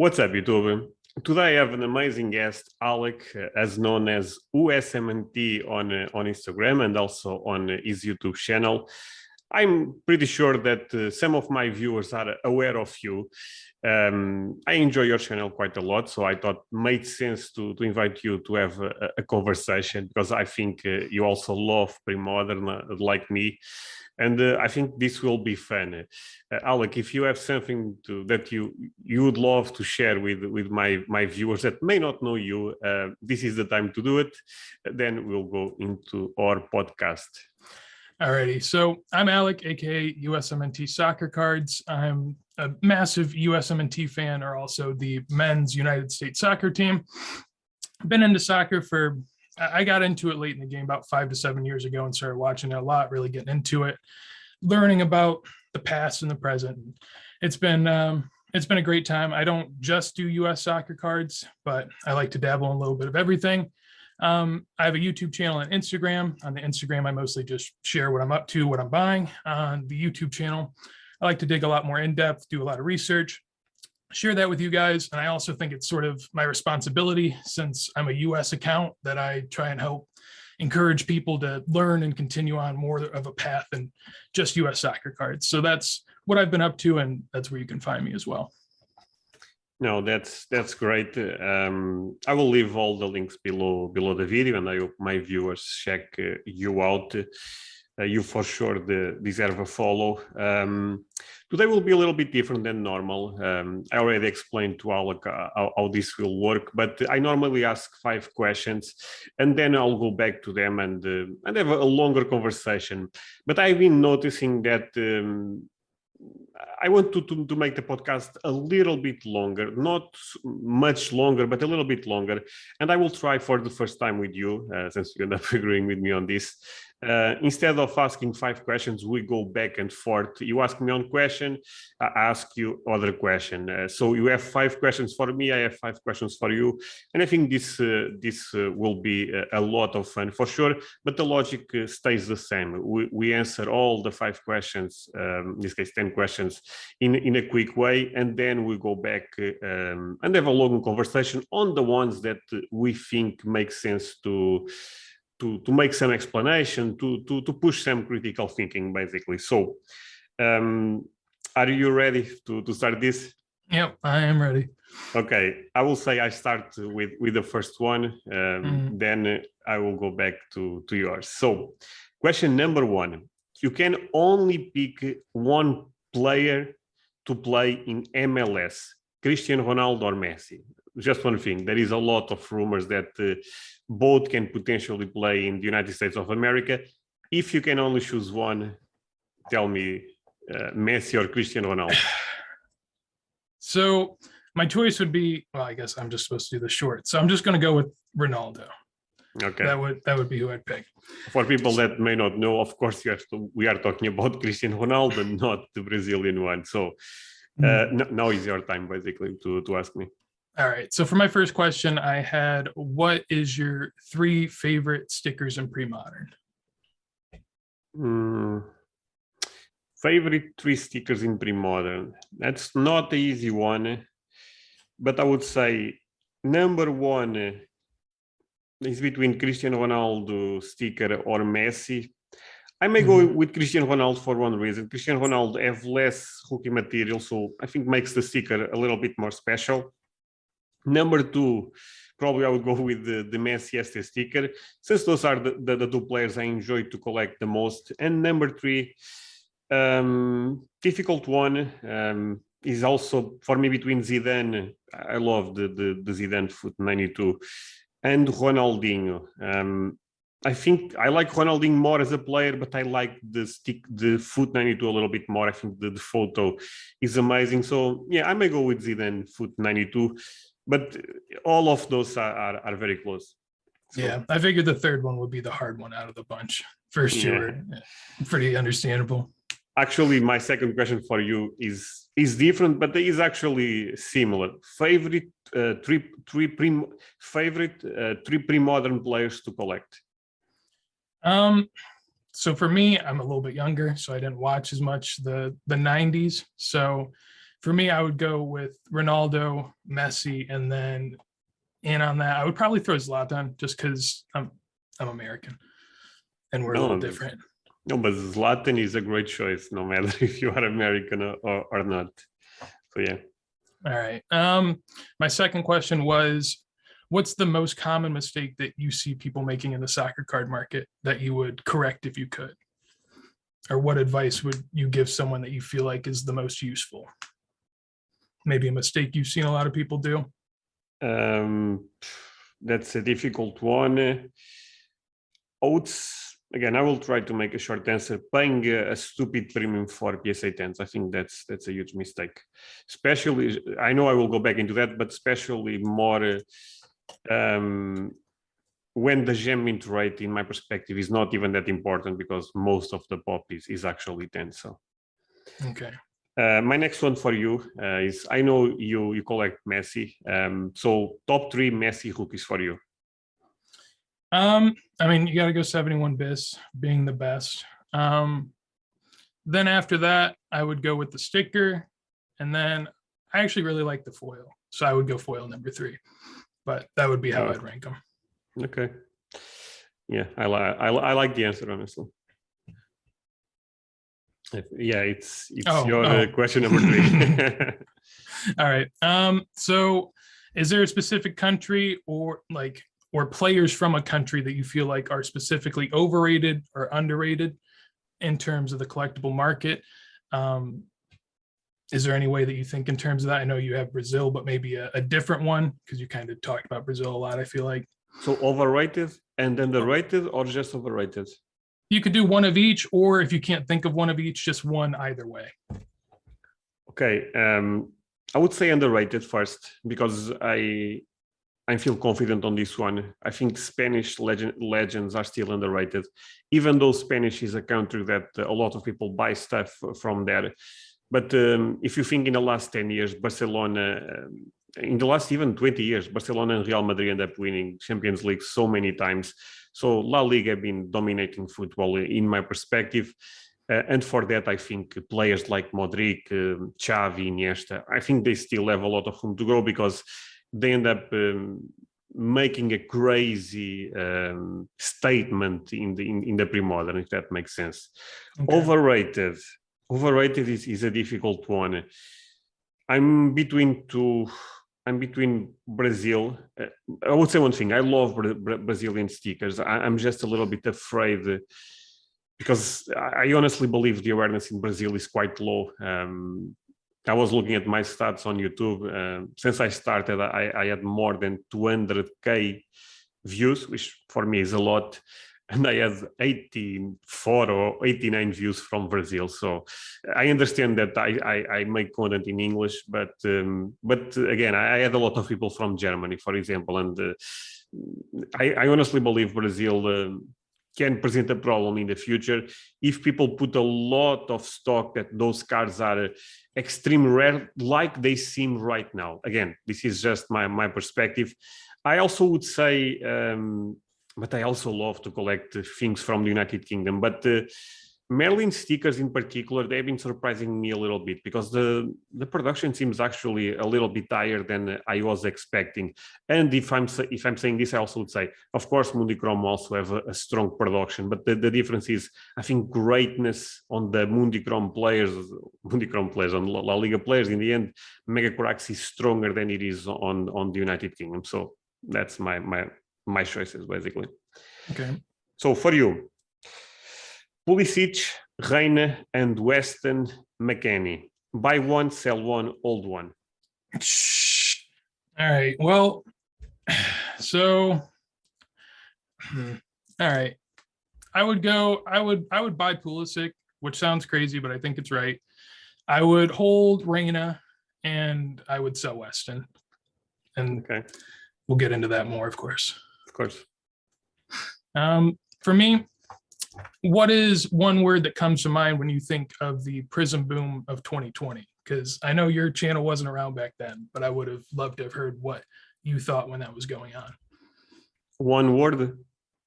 What's up, YouTube? Today I have an amazing guest, Alec, as known as USMNT on Instagram and also on his YouTube channel. I'm pretty sure that some of my viewers are aware of you. I enjoy your channel quite a lot, so I thought it made sense to invite you to have a conversation because I think you also love pre-modern like me. And I think this will be fun. Alec, if you have something that you would love to share with my viewers that may not know you, this is the time to do it. Then we'll go into our podcast. Alrighty, so I'm Alec, aka USMNT Soccer Cards. I'm a massive USMNT fan, or also the men's United States soccer team. Been into soccer I got into it late in the game, about 5 to 7 years ago, and started watching it a lot, really getting into it, learning about the past and the present. It's been a great time. I don't just do US soccer cards, but I like to dabble in a little bit of everything. I have a YouTube channel and Instagram. On the Instagram, I mostly just share what I'm up to, what I'm buying. On the YouTube channel, I like to dig a lot more in depth, do a lot of research, share that with you guys. And I also think it's sort of my responsibility, since I'm a US account, that I try and help encourage people to learn and continue on more of a path than just US soccer cards. So that's what I've been up to, and that's where you can find me as well. No, that's great. I will leave all the links below the video, and I hope my viewers check you out. You for sure deserve a follow. Today will be a little bit different than normal. I already explained to Alec how this will work, but I normally ask 5 questions, and then I'll go back to them and have a longer conversation. But I've been noticing that I want to make the podcast a little bit longer, not much longer, but a little bit longer. And I will try for the first time with you, since you end up agreeing with me on this. Instead of asking 5 questions, we go back and forth. You ask me one question, I ask you other question. So you have 5 questions for me, I have 5 questions for you. And I think this will be a lot of fun for sure, but the logic stays the same. We answer all the 5 questions, in this case 10 questions, in a quick way, and then we go back and have a long conversation on the ones that we think make sense to make some explanation, to push some critical thinking, basically. So are you ready to start this? Yep, I am ready. Okay, I will say I start with the first one, then I will go back to yours. So question number 1, you can only pick one player to play in MLS, Cristiano Ronaldo or Messi. Just one thing, there is a lot of rumors that both can potentially play in the United States of America. If you can only choose one, tell me Messi or Cristiano Ronaldo. So my choice would be, well, I guess I'm just supposed to do the short. So I'm just going to go with Ronaldo. Okay. That would be who I'd pick. For people that may not know, of course, we are talking about Cristiano Ronaldo, not the Brazilian one. So now is your time, basically, to ask me. All right. So for my first question, I had, what is your 3 favorite stickers in pre-modern? Favorite 3 stickers in pre-modern. That's not the easy one, but I would say number 1 is between Cristiano Ronaldo sticker or Messi. I may go with Cristiano Ronaldo for one reason. Cristiano Ronaldo have less hooky material, so I think makes the sticker a little bit more special. Number 2, probably I would go with the Messi ST sticker, since those are the 2 players I enjoy to collect the most. And number 3, difficult one, is also for me between Zidane. I love the Zidane foot 92 and Ronaldinho. I think I like Ronaldinho more as a player, but I like the foot 92 a little bit more. I think the photo is amazing. So yeah, I may go with Zidane foot 92, but all of those are very close. So, yeah, I figured the third one would be the hard one out of the bunch. First 2 are pretty understandable. Actually, my second question for you is different, but it is actually similar. Favorite 3 pre-modern players to collect? So for me, I'm a little bit younger, so I didn't watch as much the 90s. So For me, I would go with Ronaldo, Messi, and then in on that, I would probably throw Zlatan just because I'm American and we're a little different. No, but Zlatan is a great choice, no matter if you are American or not. So yeah. All right. My second question was, what's the most common mistake that you see people making in the soccer card market that you would correct if you could? Or what advice would you give someone that you feel like is the most useful? Maybe a mistake you've seen a lot of people do. That's a difficult one. Again, I will try to make a short answer. Paying a stupid premium for PSA 10s, I think that's a huge mistake. Especially, I know I will go back into that, but especially more when the gem mint rate, in my perspective, is not even that important because most of the pop is actually 10. So, okay. My next one for you is, I know you collect Messi. So top 3 Messi rookies for you. I mean, you got to go 71 bis being the best. Then after that, I would go with the sticker. And then I actually really like the foil. So I would go foil number 3. But that would be how I'd rank them. Okay. Yeah, I like the answer, honestly. Yeah, it's your question number 3. All right. So is there a specific country or players from a country that you feel like are specifically overrated or underrated in terms of the collectible market? Is there any way that you think in terms of that? I know you have Brazil, but maybe a different one, because you kind of talked about Brazil a lot, I feel like. So overrated and underrated, or just overrated? You could do one of each, or if you can't think of one of each, just one either way. Okay. I would say underrated first, because I feel confident on this one. I think Spanish legends are still underrated, even though Spanish is a country that a lot of people buy stuff from there. But if you think in the last 10 years, Barcelona, in the last even 20 years, Barcelona and Real Madrid end up winning Champions League so many times. So La Liga have been dominating football in my perspective. And for that, I think players like Modric, Xavi, Iniesta, I think they still have a lot of room to grow, because they end up making a crazy statement in the pre-modern, if that makes sense. Okay. Overrated is a difficult one. I'm between Brazil. I would say one thing: I love Brazilian stickers. I'm just a little bit afraid, because I honestly believe the awareness in Brazil is quite low. I was looking at my stats on YouTube. Since I started, I had more than 200K views, which for me is a lot. And I had 84 or 89 views from Brazil. So I understand that I make content in English, but again, I had a lot of people from Germany, for example. And I honestly believe Brazil can present a problem in the future if people put a lot of stock that those cards are extreme rare, like they seem right now. Again, this is just my perspective. I also would say, but I also love to collect things from the United Kingdom. But Merlin stickers in particular, they've been surprising me a little bit, because the production seems actually a little bit higher than I was expecting. And if I'm saying this, I also would say, of course, Mundichrome also have a strong production, but the difference is, I think, greatness on the Mundichrome players, on La Liga players. In the end, Mega Corax is stronger than it is on the United Kingdom. So that's my choices, basically. Okay. So for you, Pulisic, Reina, and Weston McKennie. Buy one, sell one, hold one. All right. Well, so all right. I would buy Pulisic, which sounds crazy, but I think it's right. I would hold Reina, and I would sell Weston. And we'll get into that more, of course. Of course. For me, what is one word that comes to mind when you think of the Prism boom of 2020? Because I know your channel wasn't around back then, but I would have loved to have heard what you thought when that was going on. One word?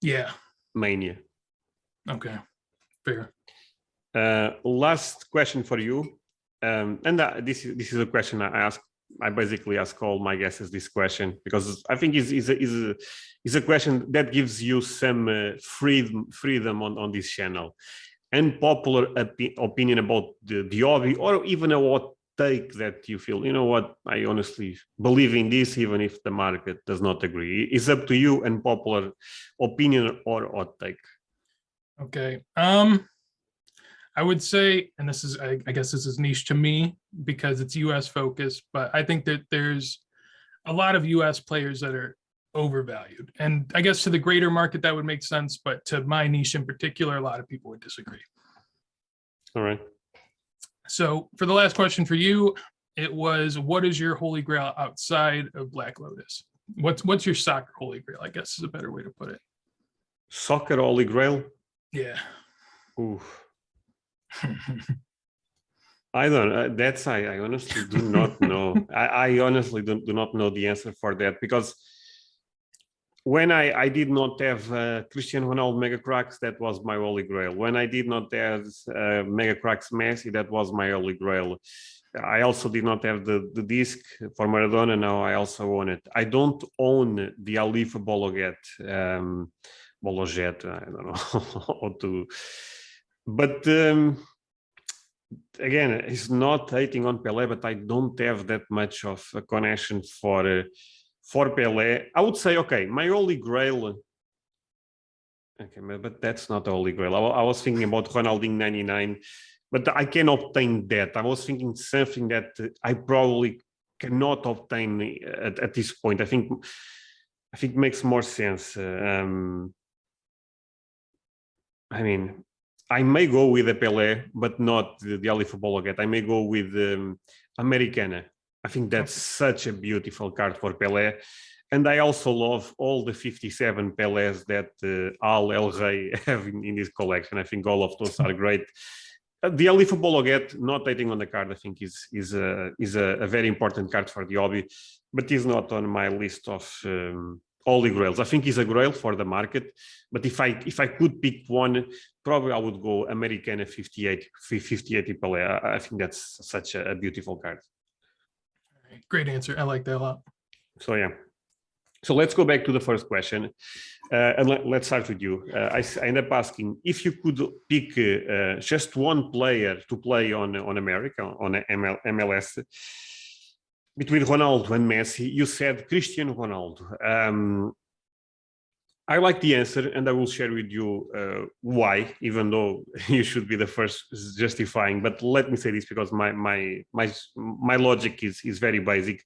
Yeah. Mania. Okay, fair. Last question for you. And this is a question I ask. I basically ask all my guests this question because I think is a question that gives you some freedom on this channel. Unpopular opinion about the hobby, or even a hot take that you feel, you know what, I honestly believe in this, even if the market does not agree. It's up to you. Unpopular opinion or hot take. Okay. I would say, and this is, I guess this is niche to me because it's US focused, but I think that there's a lot of US players that are overvalued. And I guess to the greater market, that would make sense. But to my niche in particular, a lot of people would disagree. All right. So for the last question for you, it was, what is your holy grail outside of Black Lotus? What's your soccer holy grail, I guess is a better way to put it. Soccer holy grail? Yeah. Ooh. I don't. I honestly do not know. I honestly do not know the answer for that, because when I did not have Cristiano Ronaldo Mega Cracks, that was my holy grail. When I did not have Mega Cracks Messi, that was my holy grail. I also did not have the disc for Maradona. Now I also own it. I don't own the Alifa Bologet. Bologet, I don't know how to. But again, it's not hating on Pelé, but I don't have that much of a connection for Pelé. I would say, okay, my holy grail. Okay, but that's not the holy grail. I was thinking about Ronaldinho 99, but I can obtain that. I was thinking something that I probably cannot obtain at this point. I think it makes more sense. I mean, I may go with a Pelé, but not the Alifa Bologet. I may go with Americana. I think that's such a beautiful card for Pelé. And I also love all the 57 Pelés that Al El Rey have in this collection. I think all of those are great. The Alifa Bologet, not hating on the card, I think is a very important card for the hobby, but is not on my list of holy grails. I think he's a grail for the market, but if I could pick one, probably I would go Americana 58 Pelé. I think that's such a beautiful card. Great answer. I like that a lot. So yeah. So let's go back to the first question, and let's start with you. I end up asking if you could pick just one player to play on America, on MLS, between Ronaldo and Messi. You said Cristiano Ronaldo. I like the answer, and I will share with you why, even though you should be the first justifying. But let me say this because my logic is very basic.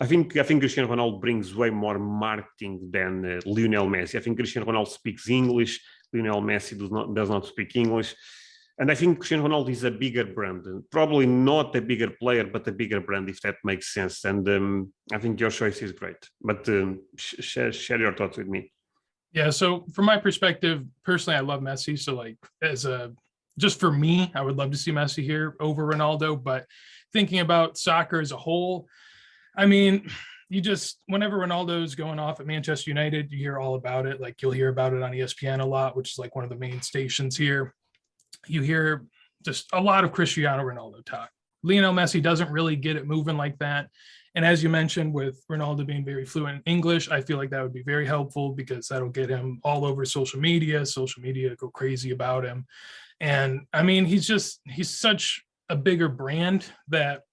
I think Cristiano Ronaldo brings way more marketing than Lionel Messi. I think Cristiano Ronaldo speaks English. Lionel Messi does not speak English. And I think Cristiano Ronaldo is a bigger brand, probably not a bigger player, but a bigger brand, if that makes sense. And I think your choice is great. But share your thoughts with me. Yeah, so from my perspective, personally, I love Messi. So like just for me, I would love to see Messi here over Ronaldo. But thinking about soccer as a whole, I mean, whenever Ronaldo's going off at Manchester United, you hear all about it. Like you'll hear about it on ESPN a lot, which is like one of the main stations here. You hear just a lot of Cristiano Ronaldo talk. Lionel Messi doesn't really get it moving like that. And as you mentioned, with Ronaldo being very fluent in English, I feel like that would be very helpful because that'll get him all over social media. Social media go crazy about him. And I mean, he's such a bigger brand that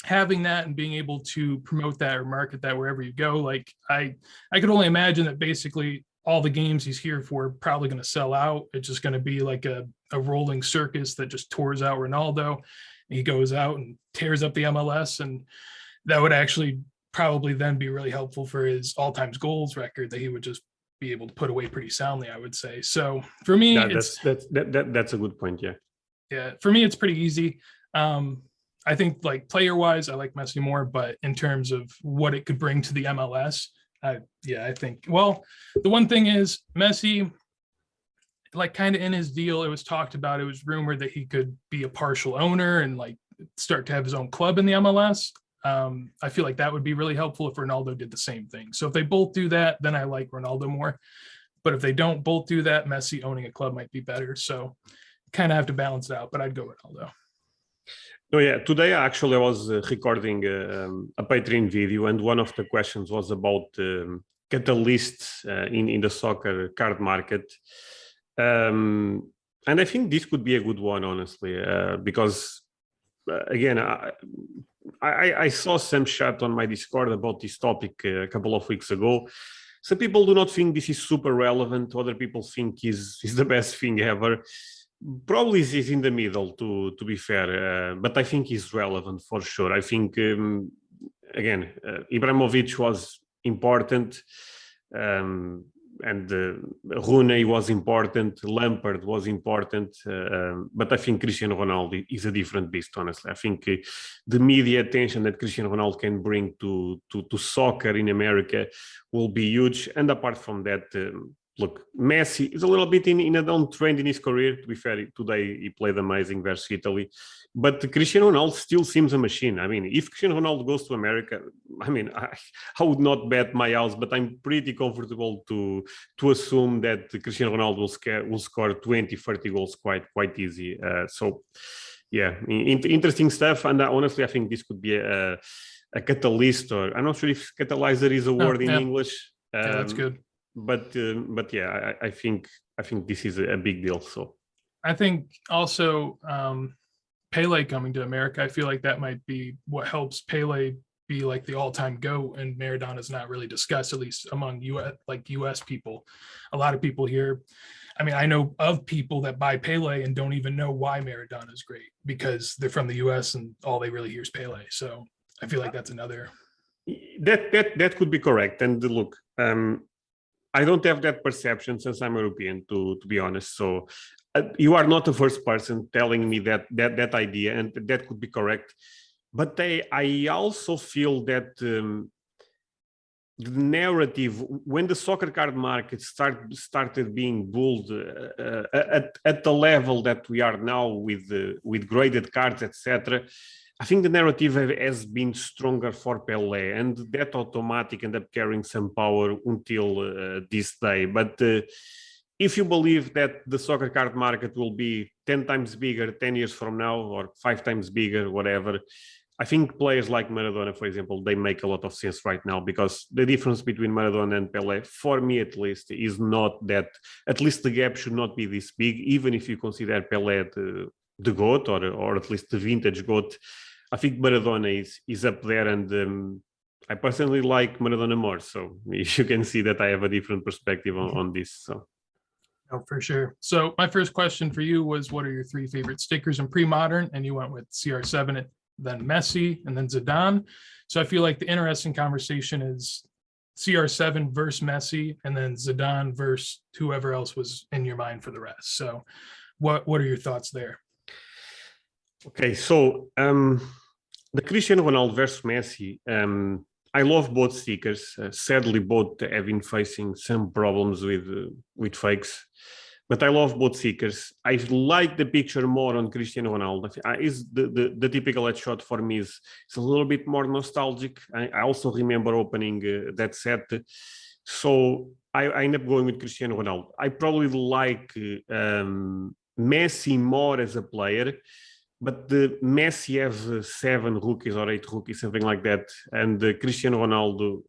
having that and being able to promote that or market that wherever you go, like I could only imagine that basically all the games he's here for are probably going to sell out. It's just going to be like a rolling circus that just tours out Ronaldo. He goes out and tears up the MLS, and that would actually probably then be really helpful for his all-time goals record that he would just be able to put away pretty soundly, I would say. So for me, that's a good point. Yeah. Yeah. For me, it's pretty easy. I think like player wise, I like Messi more, but in terms of what it could bring to the MLS, I think, well, the one thing is Messi, like kind of in his deal, it was talked about, it was rumored that he could be a partial owner and like start to have his own club in the MLS. I feel like that would be really helpful if Ronaldo did the same thing. So if they both do that, then I like Ronaldo more. But if they don't both do that, Messi owning a club might be better. So kind of have to balance it out, but I'd go Ronaldo. Oh yeah, today actually I was recording a Patreon video, and one of the questions was about catalysts in the soccer card market, and I think this could be a good one, honestly, because again, I saw some chat on my Discord about this topic a couple of weeks ago. Some people do not think this is super relevant. Other people think is the best thing ever. Probably is in the middle, to be fair, but I think is relevant for sure. I think again, Ibrahimovic was important. Um, and Rooney was important, Lampard was important, but I think Cristiano Ronaldo is a different beast, honestly. I think the media attention that Cristiano Ronaldo can bring to soccer in America will be huge. And apart from that, look, Messi is a little bit in a downtrend in his career. To be fair, today he played amazing versus Italy. But Cristiano Ronaldo still seems a machine. I mean, if Cristiano Ronaldo goes to America, I mean, I would not bet my house, but I'm pretty comfortable to assume that Cristiano Ronaldo will score 20, 30 goals quite easy. So, yeah, interesting stuff. And honestly, I think this could be a catalyst, or I'm not sure if catalyzer is a word in Yeah. English. Yeah, that's good. But yeah, I think this is a big deal. So I think also Pele coming to America, I feel like that might be what helps Pele be like the all-time GOAT, and Maradona is not really discussed, at least among US people. A lot of people here, I mean, I know of people that buy Pele and don't even know why Maradona is great because they're from the US and all they really hear is Pele. So I feel like that's another. That could be correct. And look, I don't have that perception since I'm European, to be honest. So you are not the first person telling me that idea, and that could be correct. But I also feel that the narrative, when the soccer card market started being bulled at the level that we are now with graded cards, etc., I think the narrative has been stronger for Pelé, and that automatic ended up carrying some power until this day. But if you believe that the soccer card market will be 10 times bigger 10 years from now, or 5 times bigger, whatever, I think players like Maradona, for example, they make a lot of sense right now, because the difference between Maradona and Pelé, for me at least, is not that, at least the gap should not be this big, even if you consider Pelé the GOAT, or at least the vintage GOAT. I think Maradona is up there, and I personally like Maradona more. So you can see that I have a different perspective on this. So. Oh, for sure. So my first question for you was, what are your 3 favorite stickers in pre-modern? And you went with CR7, then Messi, and then Zidane. So I feel like the interesting conversation is CR7 versus Messi, and then Zidane versus whoever else was in your mind for the rest. So what are your thoughts there? Okay, so the Cristiano Ronaldo versus Messi, I love both stickers. Sadly, both have been facing some problems with fakes, but I love both stickers. I like the picture more on Cristiano Ronaldo. Is the typical headshot for me is a little bit more nostalgic. I also remember opening that set, so I end up going with Cristiano Ronaldo. I probably like Messi more as a player, but the Messi has 7 rookies or 8 rookies, something like that, and Cristiano Ronaldo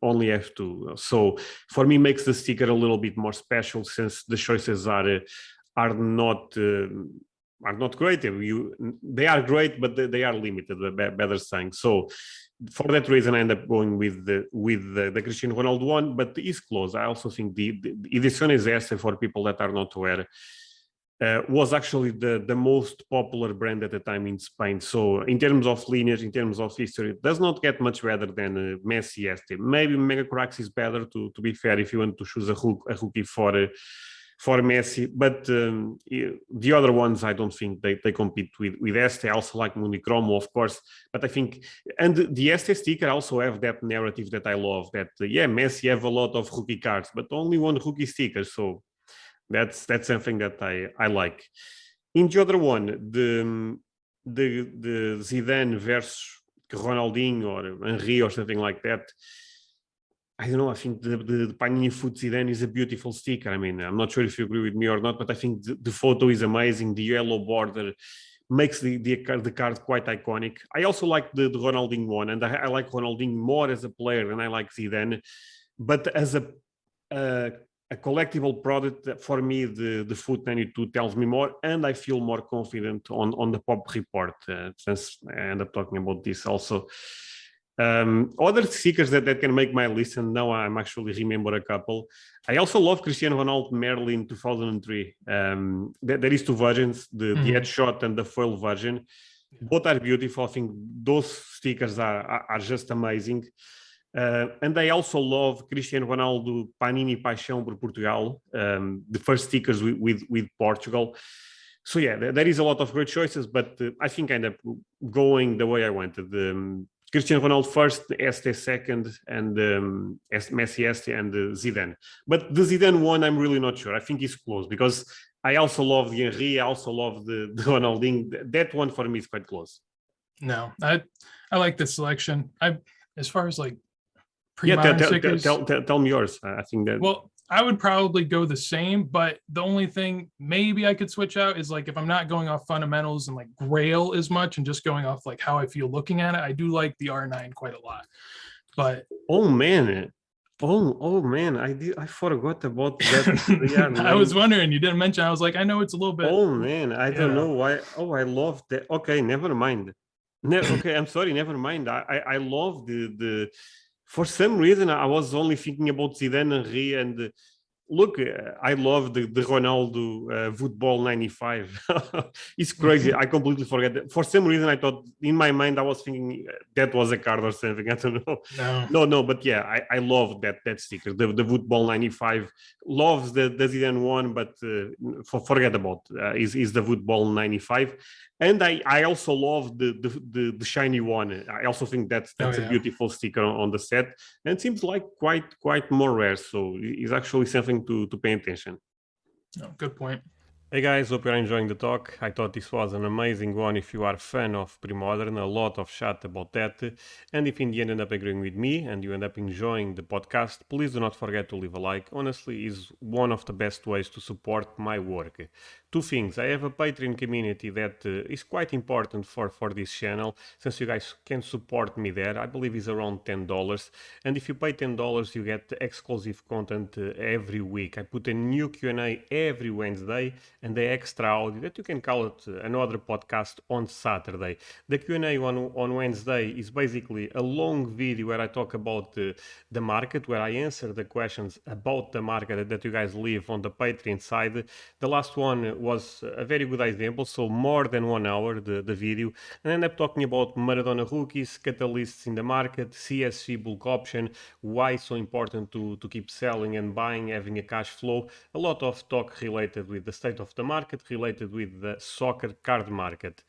only has 2. So for me, makes the sticker a little bit more special, since the choices are not great. They are great, but they are limited. Better saying. So for that reason, I end up going with the Cristiano Ronaldo one, but it's close. I also think the Ediciones S, for people that are not aware, was actually the most popular brand at the time in Spain. So in terms of lineage, in terms of history, it does not get much better than Messi ST. Maybe Mega Cracks is better, to be fair, if you want to choose a rookie for Messi. But the other ones, I don't think they compete with ST. I also like Municromo, of course. But I think, and the ST sticker also have that narrative that I love, that, yeah, Messi have a lot of rookie cards, but only one rookie sticker. So that's something that I like. In the other one, the Zidane versus Ronaldinho or Henry or something like that, I don't know. I think the Panini Foot Zidane is a beautiful sticker. I mean, I'm not sure if you agree with me or not, but I think the photo is amazing. The yellow border makes the card quite iconic. I also like the Ronaldinho one, and I like Ronaldinho more as a player than I like Zidane. But as a collectible product, for me, the Foot 92 tells me more, and I feel more confident on the Pop report, since I end up talking about this also. Other stickers that can make my list, and now I'm actually remember a couple. I also love Cristiano Ronaldo Merlin 2003. There is two versions, the headshot and the foil version. Both are beautiful. I think those stickers are just amazing. And I also love Cristiano Ronaldo Panini Paixão por Portugal, the first stickers with Portugal. So yeah, there is a lot of great choices, but I think I end up going the way I wanted. Cristiano Ronaldo first, ST second, and Messi ST and Zidane. But the Zidane one, I'm really not sure. I think it's close because I also love the Henry. I also love the Ronaldinho. That one for me is quite close. No, I like this selection. As far as like pre-modern stickers. Tell me yours. I think that. Well, I would probably go the same, but the only thing maybe I could switch out is like if I'm not going off fundamentals and like grail as much and just going off like how I feel looking at it, I do like the R9 quite a lot. But oh man, I forgot about that. I was wondering, you didn't mention. I was like, I know it's a little bit. Oh man, I don't know why. Oh, I love that. Okay, never mind. Okay, I'm sorry, never mind. I love the. For some reason, I was only thinking about Zidane, Henry, and look, I love the Ronaldo football 95. It's crazy. I completely forget that. For some reason, I thought in my mind, I was thinking that was a card or something. I don't know. No, but yeah, I love that sticker. The football 95 loves the Zidane one, but forget about is the football 95. And I also love the shiny one. I also think that's a beautiful sticker on the set, and it seems like quite more rare. So it's actually something to pay attention. Oh, good point. Hey guys, hope you're enjoying the talk. I thought this was an amazing one if you are a fan of Pre-modern, a lot of chat about that. And if in the end up agreeing with me and you end up enjoying the podcast, please do not forget to leave a like. Honestly, it's one of the best ways to support my work. Two things. I have a Patreon community that is quite important for this channel, since you guys can support me there. I believe it's around $10. And if you pay $10, you get exclusive content every week. I put a new Q&A every Wednesday, and the extra audio that you can call it another podcast on Saturday. The Q&A on Wednesday is basically a long video where I talk about the market, where I answer the questions about the market that you guys leave on the Patreon side. The last one was a very good example, so more than 1 hour, the video, and I end up talking about Maradona rookies, catalysts in the market, CSG bulk option, why it's so important to keep selling and buying, having a cash flow, a lot of talk related with the state of the market, related with the soccer card market.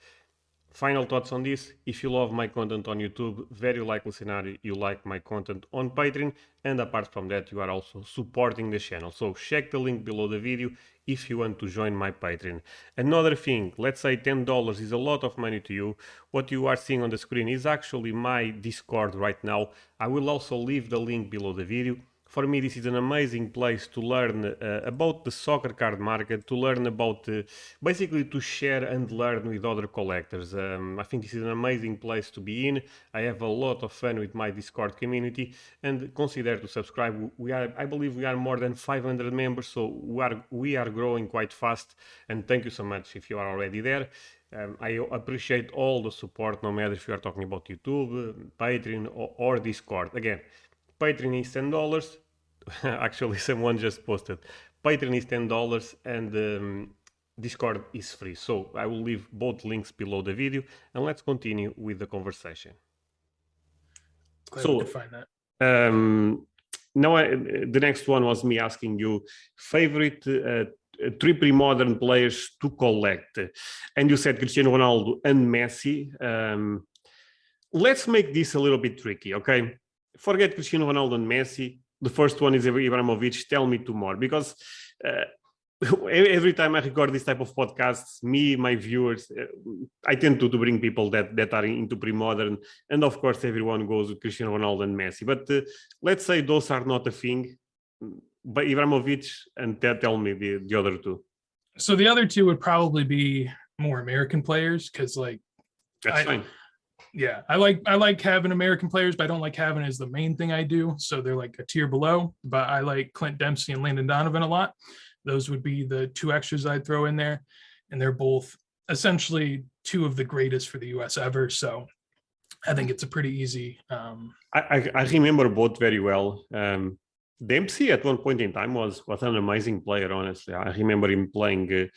Final thoughts on this: if you love my content on YouTube, very likely scenario you like my content on Patreon, and apart from that you are also supporting the channel. So check the link below the video if you want to join my Patreon. Another thing, let's say $10 is a lot of money to you. What you are seeing on the screen is actually my Discord right now. I will also leave the link below the video. For me, this is an amazing place to learn about the soccer card market, to learn about, basically to share and learn with other collectors. I think this is an amazing place to be in. I have a lot of fun with my Discord community, and consider to subscribe. I believe we are more than 500 members, so we are growing quite fast, and thank you so much if you are already there. I appreciate all the support, no matter if you are talking about YouTube, Patreon, or Discord. Again, Patreon is $10. Actually, someone just posted. Patreon is $10 and Discord is free. So I will leave both links below the video, and let's continue with the conversation. Glad we could find that. Now the next one was me asking you favorite 3 pre-modern players to collect, and you said Cristiano Ronaldo and Messi. Let's make this a little bit tricky, okay? Forget Cristiano Ronaldo and Messi. The first one is Ibrahimovic. Tell me 2 more, because every time I record this type of podcasts, my viewers, I tend to bring people that are into pre-modern, and of course everyone goes with Cristiano Ronaldo and Messi. But let's say those are not a thing. But Ibrahimovic, and tell me the other 2. So the other 2 would probably be more American players because like That's fine. yeah, I like having American players, but I don't like having it as the main thing I do. So they're like a tier below. But I like Clint Dempsey and Landon Donovan a lot. Those would be the two extras I'd throw in there, and they're both essentially two of the greatest for the US ever. So I think it's a pretty easy. I remember both very well. Dempsey at one point in time was an amazing player. Honestly, I remember him playing.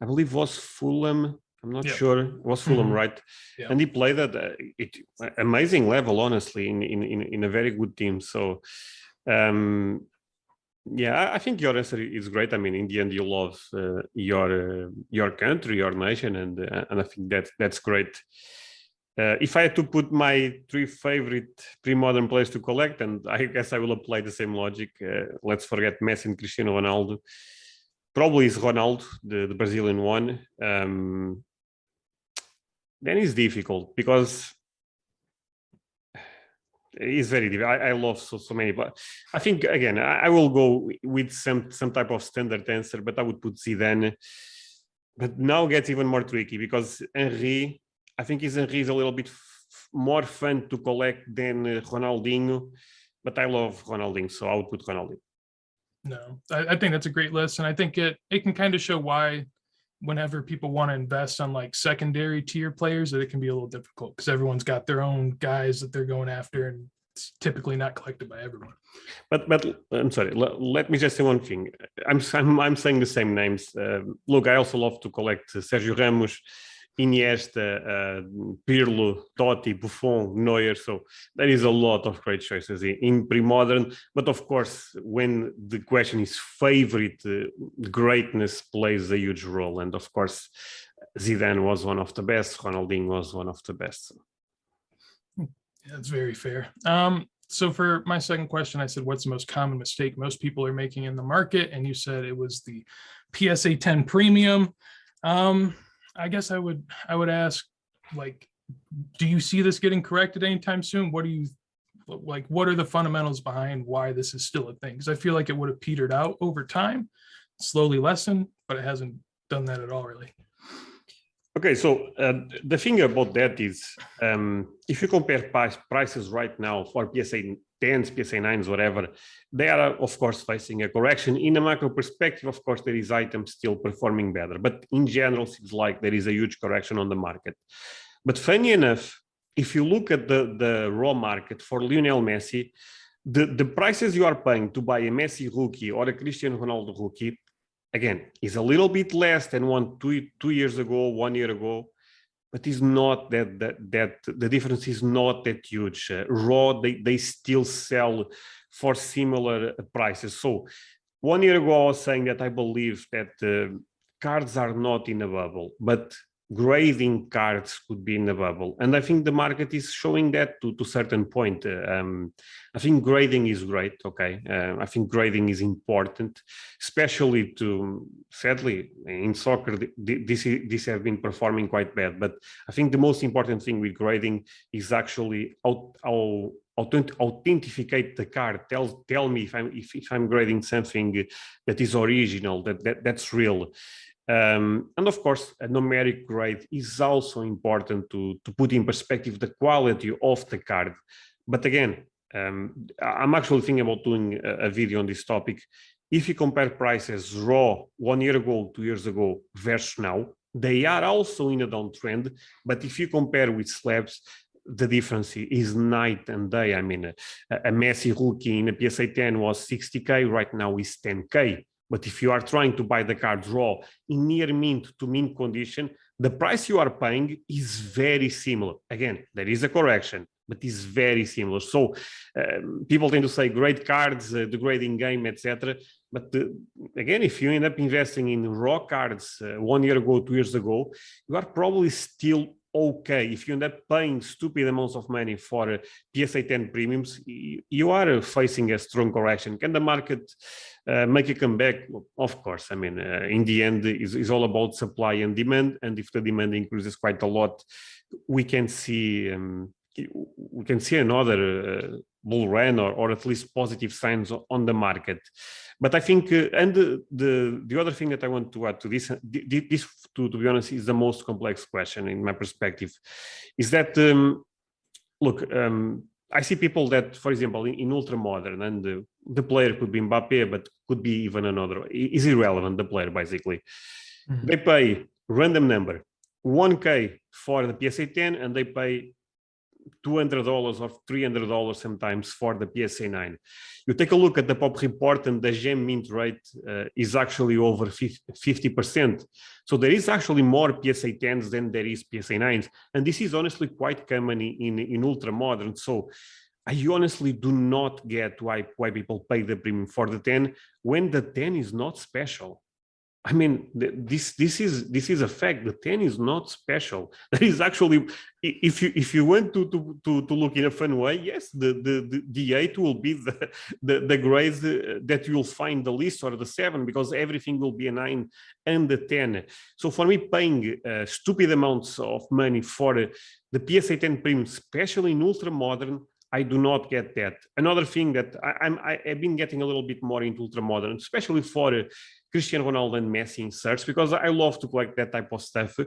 I believe was Fulham. I'm not sure. It was Fulham, right? Yeah. And he played at amazing level. Honestly, in a very good team. So. Yeah, I think your answer is great. I mean, in the end, you love your country, your nation, and I think that's great. If I had to put my 3 favorite pre-modern players to collect, and I guess I will apply the same logic. Let's forget Messi and Cristiano Ronaldo. Probably is Ronaldo, the Brazilian one. Then it's difficult because it's very difficult. I love so many, but I think again I will go with some type of standard answer, but I would put Zidane. But now it gets even more tricky because Henry, I think Henry is a little bit more fun to collect than Ronaldinho, but I love Ronaldinho, so I would put Ronaldinho. No, I think that's a great list, and I think it can kind of show why whenever people want to invest on like secondary tier players that it can be a little difficult because everyone's got their own guys that they're going after and it's typically not collected by everyone. But I'm sorry, let me just say one thing. I'm saying the same names. Look, I also love to collect Sergio Ramos, Iniesta, Pirlo, Totti, Buffon, Neuer. So there is a lot of great choices in pre-modern. But of course, when the question is favorite, greatness plays a huge role. And of course, Zidane was one of the best. Ronaldinho was one of the best. Yeah, that's very fair. So for my second question, I said, what's the most common mistake most people are making in the market? And you said it was the PSA 10 premium. I guess I would ask, like, do you see this getting corrected anytime soon? What do you like? What are the fundamentals behind why this is still a thing? Because I feel like it would have petered out over time, slowly lessened, but it hasn't done that at all, really. Okay, so the thing about that is, if you compare prices right now for PSA 10s, PSA 9s, whatever, they are, of course, facing a correction. In a macro perspective, of course, there is items still performing better. But in general, it seems like there is a huge correction on the market. But funny enough, if you look at the raw market for Lionel Messi, the prices you are paying to buy a Messi rookie or a Cristiano Ronaldo rookie, again, is a little bit less than 2 years ago, 1 year ago, but it's not that the difference is not that huge. Raw, they still sell for similar prices. So 1 year ago, I was saying that I believe that cards are not in a bubble, but grading cards could be in a bubble. And I think the market is showing that to a certain point. I think grading is great, okay? I think grading is important, especially sadly, in soccer, this have been performing quite bad. But I think the most important thing with grading is actually authenticate the card. Tell me if I'm grading something that is original, that's real. And of course, a numeric grade is also important to put in perspective the quality of the card. But again, I'm actually thinking about doing a video on this topic. If you compare prices raw 1 year ago, 2 years ago versus now, they are also in a downtrend. But if you compare with slabs, the difference is night and day. I mean, a Messi rookie in a PSA 10 was 60K, right now is 10K. But if you are trying to buy the card raw in near mint to mint condition, the price you are paying is very similar. Again, there is a correction, but it's very similar. So people tend to say great cards, the grading game, etc. But again, if you end up investing in raw cards 1 year ago, 2 years ago, you are probably still okay. If you end up paying stupid amounts of money for PSA 10 premiums, you are facing a strong correction. Can the market make a comeback? Of course. I mean, in the end, is all about supply and demand. And if the demand increases quite a lot, we can see we can see another bull run or at least positive signs on the market. But I think, and the other thing that I want to add to this, to be honest, is the most complex question in my perspective, is that, look, I see people that, for example, in ultra modern, and the player could be Mbappe, but could be even another, is irrelevant, the player basically. Mm-hmm. They pay random number, 1K for the PSA 10, and they pay $200 or $300 sometimes for the PSA 9. You take a look at the pop report, and the gem mint rate is actually over 50%. So there is actually more PSA 10s than there is PSA 9s. And this is honestly quite common in ultra modern. So I honestly do not get why people pay the premium for the 10 when the 10 is not special. I mean, this is a fact. The 10 is not special. That is actually, if you want to look in a fun way, yes, the 8 will be the grade that you'll find the least, or the 7, because everything will be a 9 and the 10. So for me, paying stupid amounts of money for the PSA 10 premium, especially in ultra modern, I do not get that. Another thing that I've been getting a little bit more into ultra modern, especially for Cristiano Ronaldo and Messi inserts, because I love to collect that type of stuff.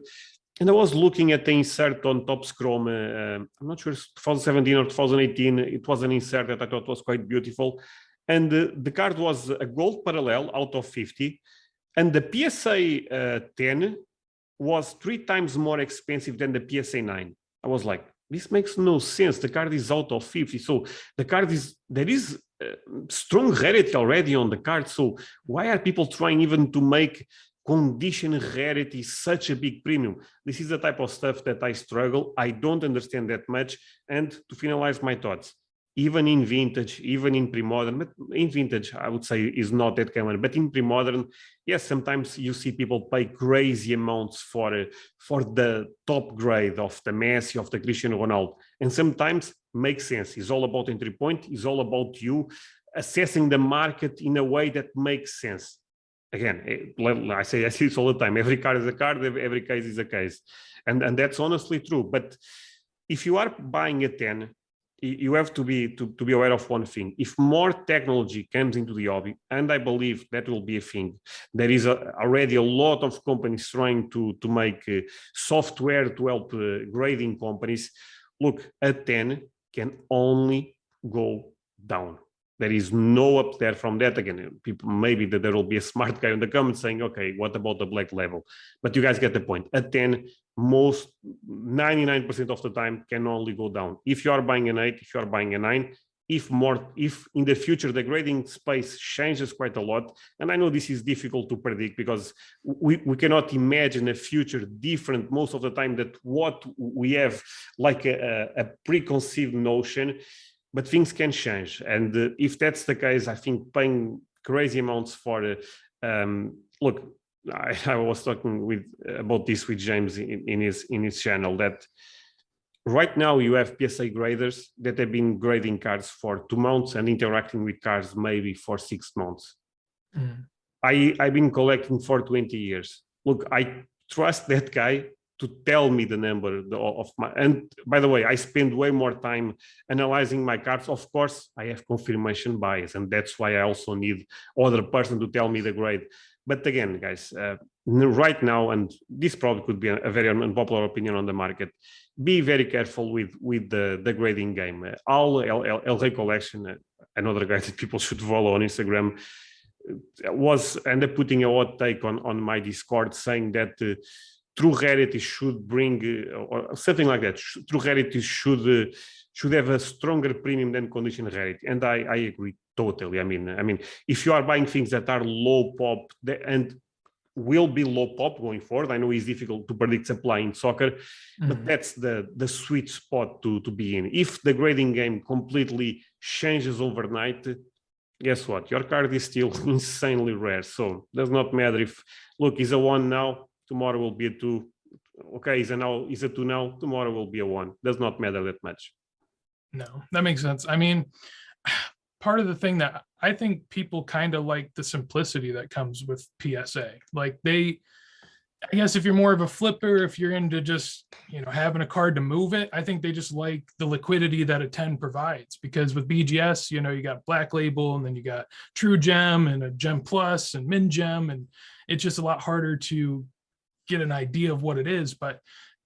And I was looking at the insert on Top Scrum, I'm not sure, 2017 or 2018. It was an insert that I thought was quite beautiful. And the card was a gold parallel out of 50. And the PSA 10 was 3 times more expensive than the PSA 9. I was like, this makes no sense. The card is out of 50. So the card there is strong rarity already on the card. So why are people trying even to make condition rarity such a big premium? This is the type of stuff that I struggle. I don't understand that much. And to finalize my thoughts, even in vintage, even in pre-modern, but in vintage, I would say is not that common, but in pre-modern, yes, sometimes you see people pay crazy amounts for the top grade of the Messi, of the Cristiano Ronaldo, and sometimes makes sense. It's all about entry point. It's all about you assessing the market in a way that makes sense. Again, I say this all the time. Every card is a card. Every case is a case, and that's honestly true. But if you are buying a 10, you have to be aware of one thing. If more technology comes into the hobby, and I believe that will be a thing, there is already a lot of companies trying to make software to help grading companies. Look, a 10 can only go down. There is no up there from that. Again, people, maybe that there will be a smart guy in the comments saying, okay, what about the black level? But you guys get the point. A 10, most 99% of the time can only go down. If you are buying an 8, if you are buying a 9, if in the future the grading space changes quite a lot, and I know this is difficult to predict because we cannot imagine a future different most of the time that what we have like a preconceived notion, but things can change. And if that's the case, I think paying crazy amounts for look, I was talking about this with James in his channel, that right now you have PSA graders that have been grading cards for 2 months and interacting with cards maybe for 6 months. Mm. I've been collecting for 20 years. Look, I trust that guy to tell me the number of my, and by the way, I spend way more time analyzing my cards. Of course, I have confirmation bias, and that's why I also need other person to tell me the grade. But again, guys, right now, and this probably could be a very unpopular opinion on the market, be very careful with the grading game. El Rey Collection, another guy that people should follow on Instagram, ended up putting a hot take on my Discord saying that true rarity should bring, or something like that, true rarity should have a stronger premium than condition rarity. And I agree totally. I mean, if you are buying things that are low pop and will be low pop going forward, I know it's difficult to predict supply in soccer, but that's the sweet spot to be in. If the grading game completely changes overnight, guess what? Your card is still insanely rare. So does not matter if, look, is a 1 now, tomorrow will be a 2. Okay, is a 2 now, tomorrow will be a 1. Does not matter that much. No, that makes sense. I mean, part of the thing that I think people kind of like the simplicity that comes with PSA. Like I guess if you're more of a flipper, if you're into just, having a card to move it, I think they just like the liquidity that a 10 provides, because with BGS, you got Black Label, and then you got True Gem and a Gem Plus and Min Gem, and it's just a lot harder to get an idea of what it is. But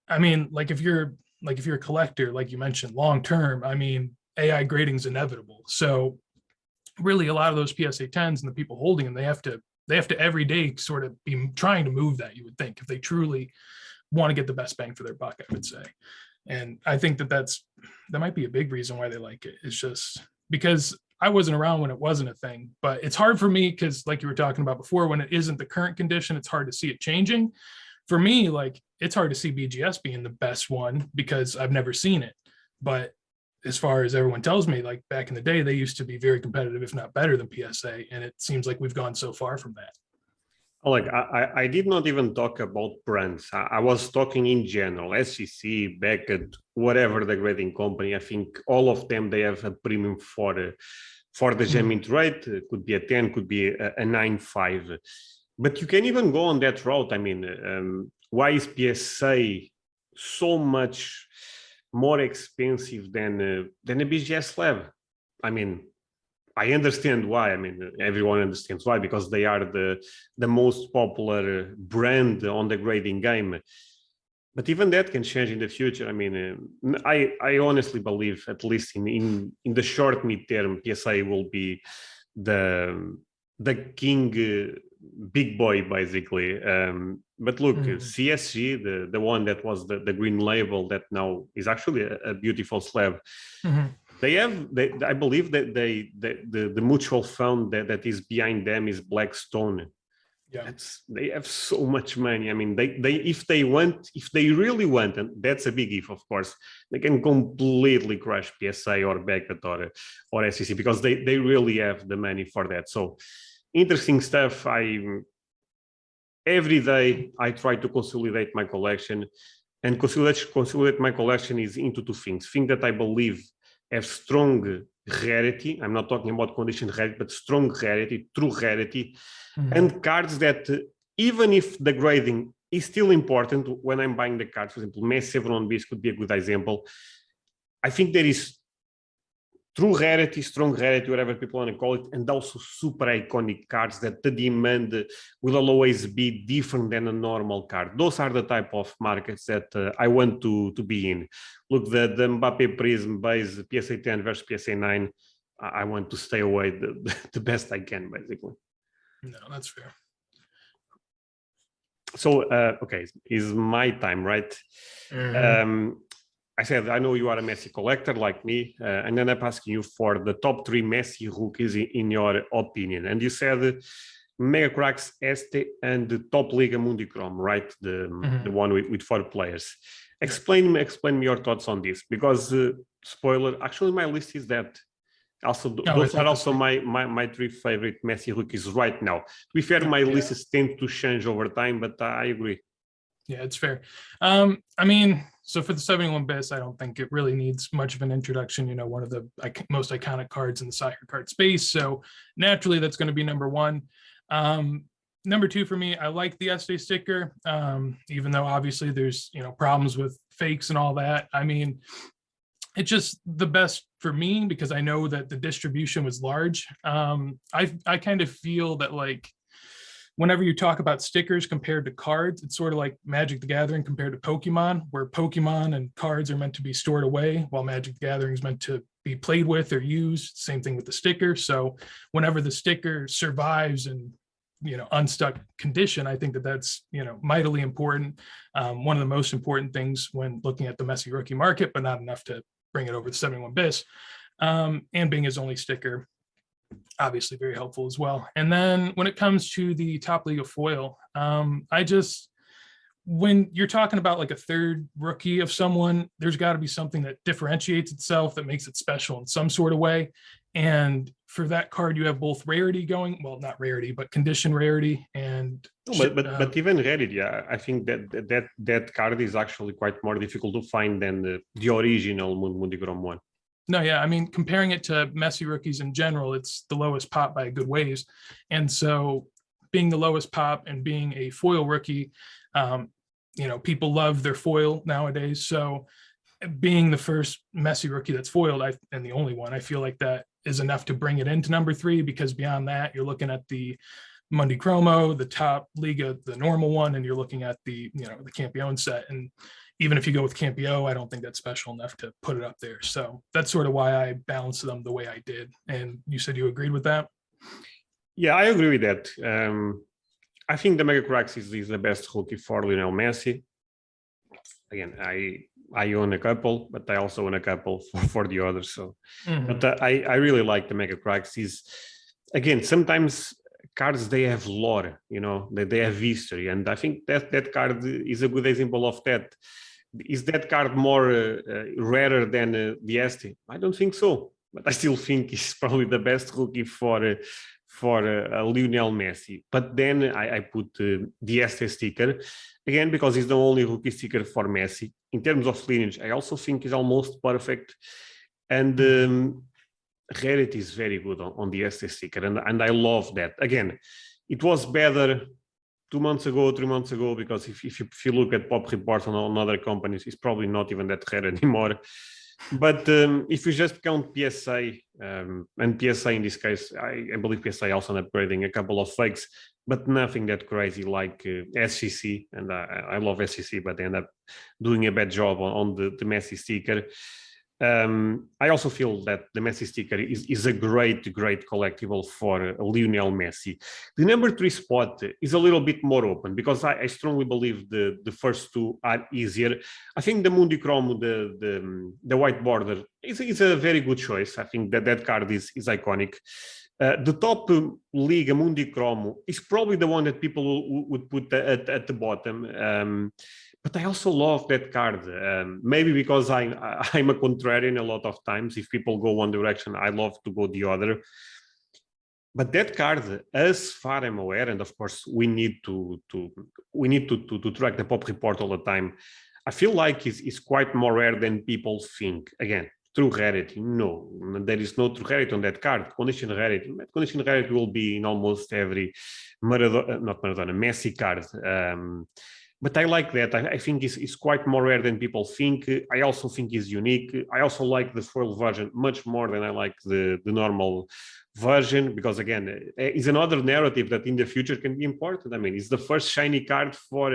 I mean, if you're a collector, like you mentioned, long term, I mean, AI grading is inevitable. So really, a lot of those PSA 10s and the people holding them, they have to every day sort of be trying to move that, you would think, if they truly want to get the best bang for their buck, I would say. And I think that might be a big reason why they like it. It's just because I wasn't around when it wasn't a thing, but it's hard for me because, like you were talking about before, when it isn't the current condition, it's hard to see it changing. For me, it's hard to see BGS being the best one because I've never seen it. But as far as everyone tells me, back in the day, they used to be very competitive, if not better than PSA. And it seems like we've gone so far from that. I did not even talk about brands. I was talking in general, SGC, Beckett, whatever the grading company. I think all of them, they have a premium for the gem rate. It could be a 10, could be a 9.5. But you can even go on that route. I mean, why is PSA so much more expensive than a BGS lab? I mean, I understand why. I mean, everyone understands why, because they are the most popular brand on the grading game. But even that can change in the future. I mean, I honestly believe, at least in the short mid-term, PSA will be the king, big boy, basically. But look, CSG, the one that was the green label, that now is actually a beautiful slab. I believe that the mutual fund that is behind them is Blackstone. Yeah, they have so much money. I mean, if they really want, and that's a big if, of course, they can completely crush PSA or Beckett or SEC, because they really have the money for that. So interesting stuff. Every day I try to consolidate my collection, and consolidate my collection is into two things that I believe have strong rarity. I'm not talking about condition rarity, but strong rarity, true rarity, and cards that, even if the grading is still important when I'm buying the cards, for example, Messi 7 on base could be a good example. I think there is true rarity, strong rarity, whatever people want to call it, and also super iconic cards that the demand will always be different than a normal card. Those are the type of markets that I want to be in. Look, the Mbappe Prism base PSA 10 versus PSA 9, I want to stay away the best I can, basically. No, that's fair. So, okay, is my time, right? I said, I know you are a Messi collector like me, and then I'm asking you for the top 3 Messi rookies in your opinion. And you said Mega Cracks Este and the Top Liga Mundicrom, right? The one with 4 players. Explain me your thoughts on this, because spoiler, actually my list is that. Also, those are also my 3 favorite Messi rookies right now. To be fair, my lists tend to change over time, but I agree. Yeah, it's fair. I mean, so for the 71 base, I don't think it really needs much of an introduction. One of the most iconic cards in the soccer card space. So naturally, that's going to be number 1. Number 2 for me, I like the Este sticker, even though obviously there's problems with fakes and all that. I mean, it's just the best for me because I know that the distribution was large. I kind of feel that whenever you talk about stickers compared to cards, it's sort of like Magic the Gathering compared to Pokemon, where Pokemon and cards are meant to be stored away, while Magic the Gathering is meant to be played with or used. Same thing with the sticker. So whenever the sticker survives in unstuck condition, I think that's mightily important. One of the most important things when looking at the Messi rookie market, but not enough to bring it over to 71 bis, and being his only sticker, obviously very helpful as well. And then when it comes to the Top League of foil, when you're talking about a third rookie of someone, there's got to be something that differentiates itself, that makes it special in some sort of way. And for that card, you have both rarity going, well, not rarity, but condition rarity. And but even rarity, I think that card is actually quite more difficult to find than the original Mundicrom one. No, yeah, I mean, comparing it to Messi rookies in general, it's the lowest pot by a good ways. And so being the lowest pop and being a foil rookie, people love their foil nowadays. So being the first Messi rookie that's foiled, and the only one, I feel like that is enough to bring it into number 3, because beyond that, you're looking at the Mundi Chromo, the top Liga, the normal one, and you're looking at the Campione set. And even if you go with Campio, I don't think that's special enough to put it up there. So that's sort of why I balanced them the way I did. And you said you agreed with that? Yeah, I agree with that. I think the Mega Cracks is the best rookie for Lionel Messi. Again, I own a couple, but I also own a couple for the others. So, but I really like the Mega Cracks. Again, sometimes cards, they have lore, they have history, and I think that card is a good example of that. Is that card more rarer than the Este? I don't think so, but I still think it's probably the best rookie for Lionel Messi. But then I put the Este sticker again because he's the only rookie sticker for Messi. In terms of lineage, I also think he's almost perfect, and rarity is very good on the Este sticker, and I love that. Again, it was better 2 months ago, 3 months ago, because if you look at pop reports on other companies, it's probably not even that rare anymore. But if you just count PSA, and PSA in this case, I believe PSA also upgrading a couple of fakes, but nothing that crazy like SCC, and I love SCC, but they end up doing a bad job on the Messi sticker. I also feel that the Messi sticker is a great collectible for Lionel Messi. The number 3 spot is a little bit more open because I strongly believe the first 2 are easier. I think the Mundi Chromo, the white border, is a very good choice. I think that card is iconic. The top Liga Mundi Chromo is probably the one that people would put at the bottom. But I also love that card, maybe because I'm a contrarian a lot of times. If people go one direction, I love to go the other. But that card, as far as I'm aware, and of course we need to track the pop report all the time, I feel like it's quite more rare than people think. Again, true rarity, no, there is no true rarity on that card. Condition rarity will be in almost every Messi card. But I like that. I think it's quite more rare than people think. I also think it's unique. I also like the foil version much more than I like the normal version, because again, it's another narrative that in the future can be important. I mean, it's the first shiny card for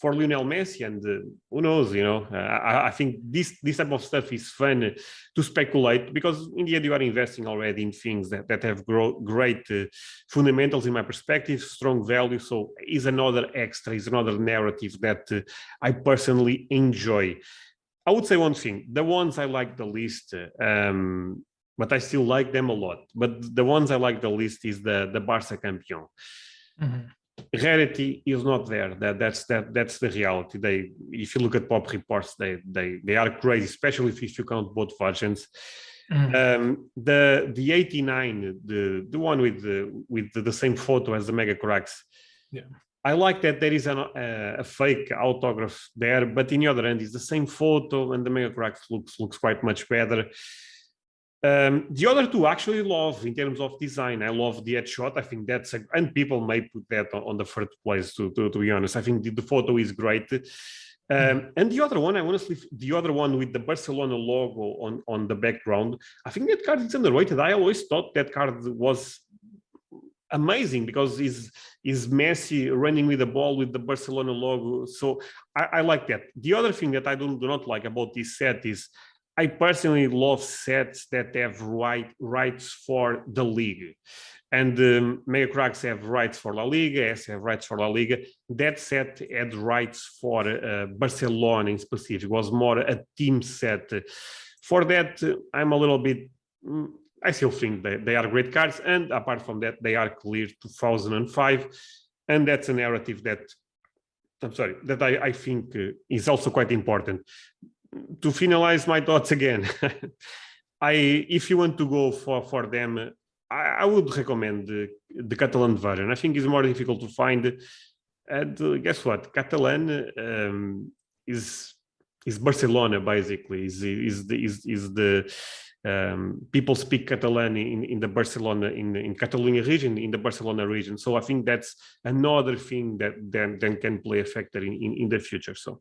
Lionel Messi, and who knows, I think this type of stuff is fun to speculate, because in the end you are investing already in things that have great fundamentals in my perspective, strong value. So is another extra, is another narrative that I personally enjoy. I would say one thing: the ones I like the least, but I still like them a lot. But the ones I like the least is the Barca Campion. Rarity is not there. That's the reality. If you look at pop reports, they are crazy, especially if you count both versions. The 89, the one with the same photo as the Mega Cracks. Yeah. I like that there is a fake autograph there, but in the other end, it's the same photo, and the Mega Cracks looks quite much better. The other 2 actually love in terms of design. I love the headshot. I think and people may put that on the first place, to be honest. I think the photo is great. And the other one, the other one with the Barcelona logo on the background, I think that card is underrated. I always thought that card was amazing because is Messi running with the ball with the Barcelona logo. So I like that. The other thing that I do not like about this set is I personally love sets that have rights for the league. And Mega Cracks have rights for La Liga, S have rights for La Liga. That set had rights for Barcelona in specific. It was more a team set. For that, I'm a little bit... I still think they are great cards. And apart from that, they are clear 2005. And that's a narrative that, I think is also quite important. To finalize my thoughts again, if you want to go for them, I would recommend the Catalan version. I think it's more difficult to find. And guess what? Catalan is Barcelona, basically. Is People speak Catalan in the Barcelona, in Catalonia region, in the Barcelona region. So I think that's another thing that then can play a factor in the future. So.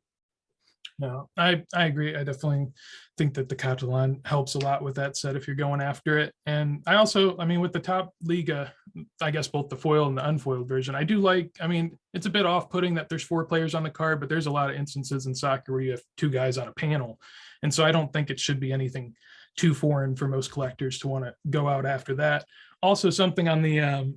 No, I agree. I definitely think that the Catalan helps a lot with that set if you're going after it. And I also, I mean, with the top Liga, I guess both the foil and the unfoiled version, I do like, I mean, it's a bit off-putting that there's 4 players on the card, but there's a lot of instances in soccer where you have 2 guys on a panel. And so I don't think it should be anything too foreign for most collectors to want to go out after that. Also, something on the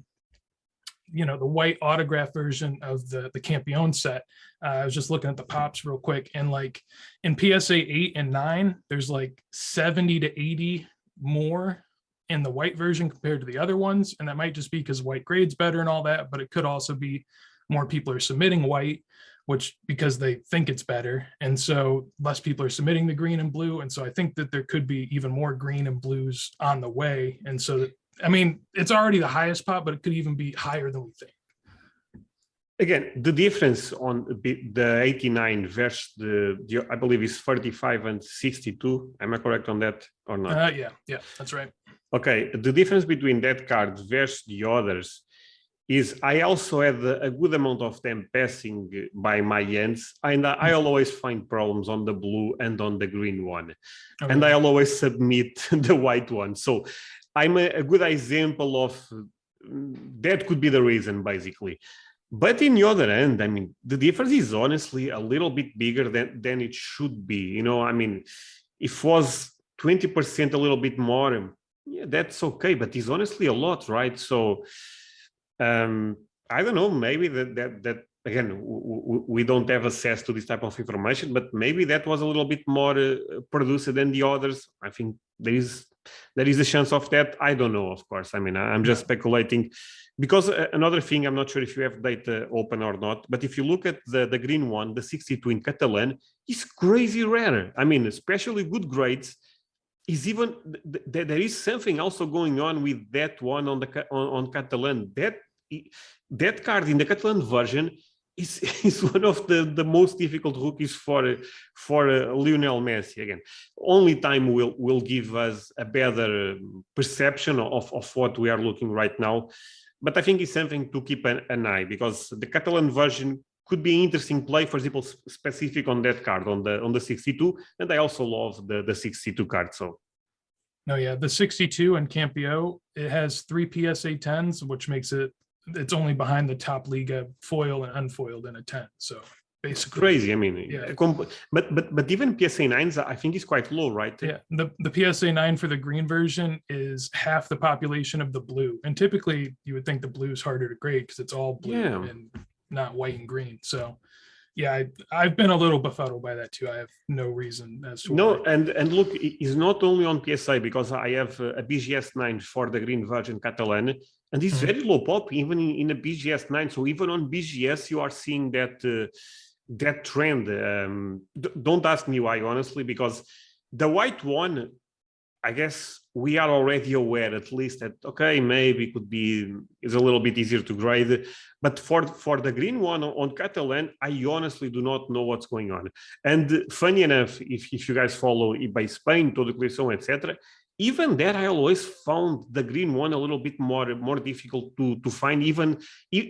the white autograph version of the Campione set. I was just looking at the pops real quick, and like in PSA 8 and 9, there's like 70 to 80 more in the white version compared to the other ones. And that might just be because white grades better and all that, but it could also be more people are submitting white, which because they think it's better. And so less people are submitting the green and blue. And so I think that there could be even more green and blues on the way. And so that, I mean, it's already the highest pop, but it could even be higher than we think. Again, the difference on the 89 versus the I believe is 35 and 62. Am I correct on that or not? Yeah, that's right. Okay, the difference between that card versus the others is I also had a good amount of them passing by my hands, and I always find problems on the blue and on the green one. Okay. And I always submit the white one. So I'm a good example of that could be the reason, basically. But in the other end, I mean, the difference is honestly a little bit bigger than it should be. You know, I mean, if it was 20% a little bit more, yeah, that's okay. But it's honestly a lot, right? So I don't know, maybe that again, we don't have access to this type of information, but maybe that was a little bit more produced than the others. I think there is a chance of that. I don't know, of course. I mean, I'm just speculating, because another thing, I'm not sure if you have data open or not, but if you look at the green one, the 62 in Catalan, is crazy rare. I mean, especially good grades. Is even there is something also going on with that one on Catalan. That card in the Catalan version is one of the most difficult rookies for Lionel Messi. Again, only time will give us a better perception of what we are looking right now. But I think it's something to keep an eye, because the Catalan version could be interesting play, for example, specific on that card on the 62, and I also love the 62 card. So. No, yeah, the 62 and Campio, it has 3 PSA 10s, which makes it's only behind the top Liga foil and unfoiled in a 10. So basically crazy. I mean, yeah. But even PSA 9s, I think is quite low, right? Yeah, the PSA 9 for the green version is half the population of the blue, and typically you would think the blue is harder to grade because it's all blue and not white and green. So yeah, I've been a little befuddled by that too. I have no reason as to no, and look, it's not only on PSA, because I have a BGS 9 for the green version Catalan, and it's very low pop even in a BGS 9. So even on BGS you are seeing that trend. Don't ask me why, honestly, because the white one, I guess we are already aware, at least, that okay, maybe is a little bit easier to grade, but for the green one on Catalan, I honestly do not know what's going on. And funny enough, if you guys follow eBay Spain, Todo Coleção, etc., even there I always found the green one a little bit more difficult to find,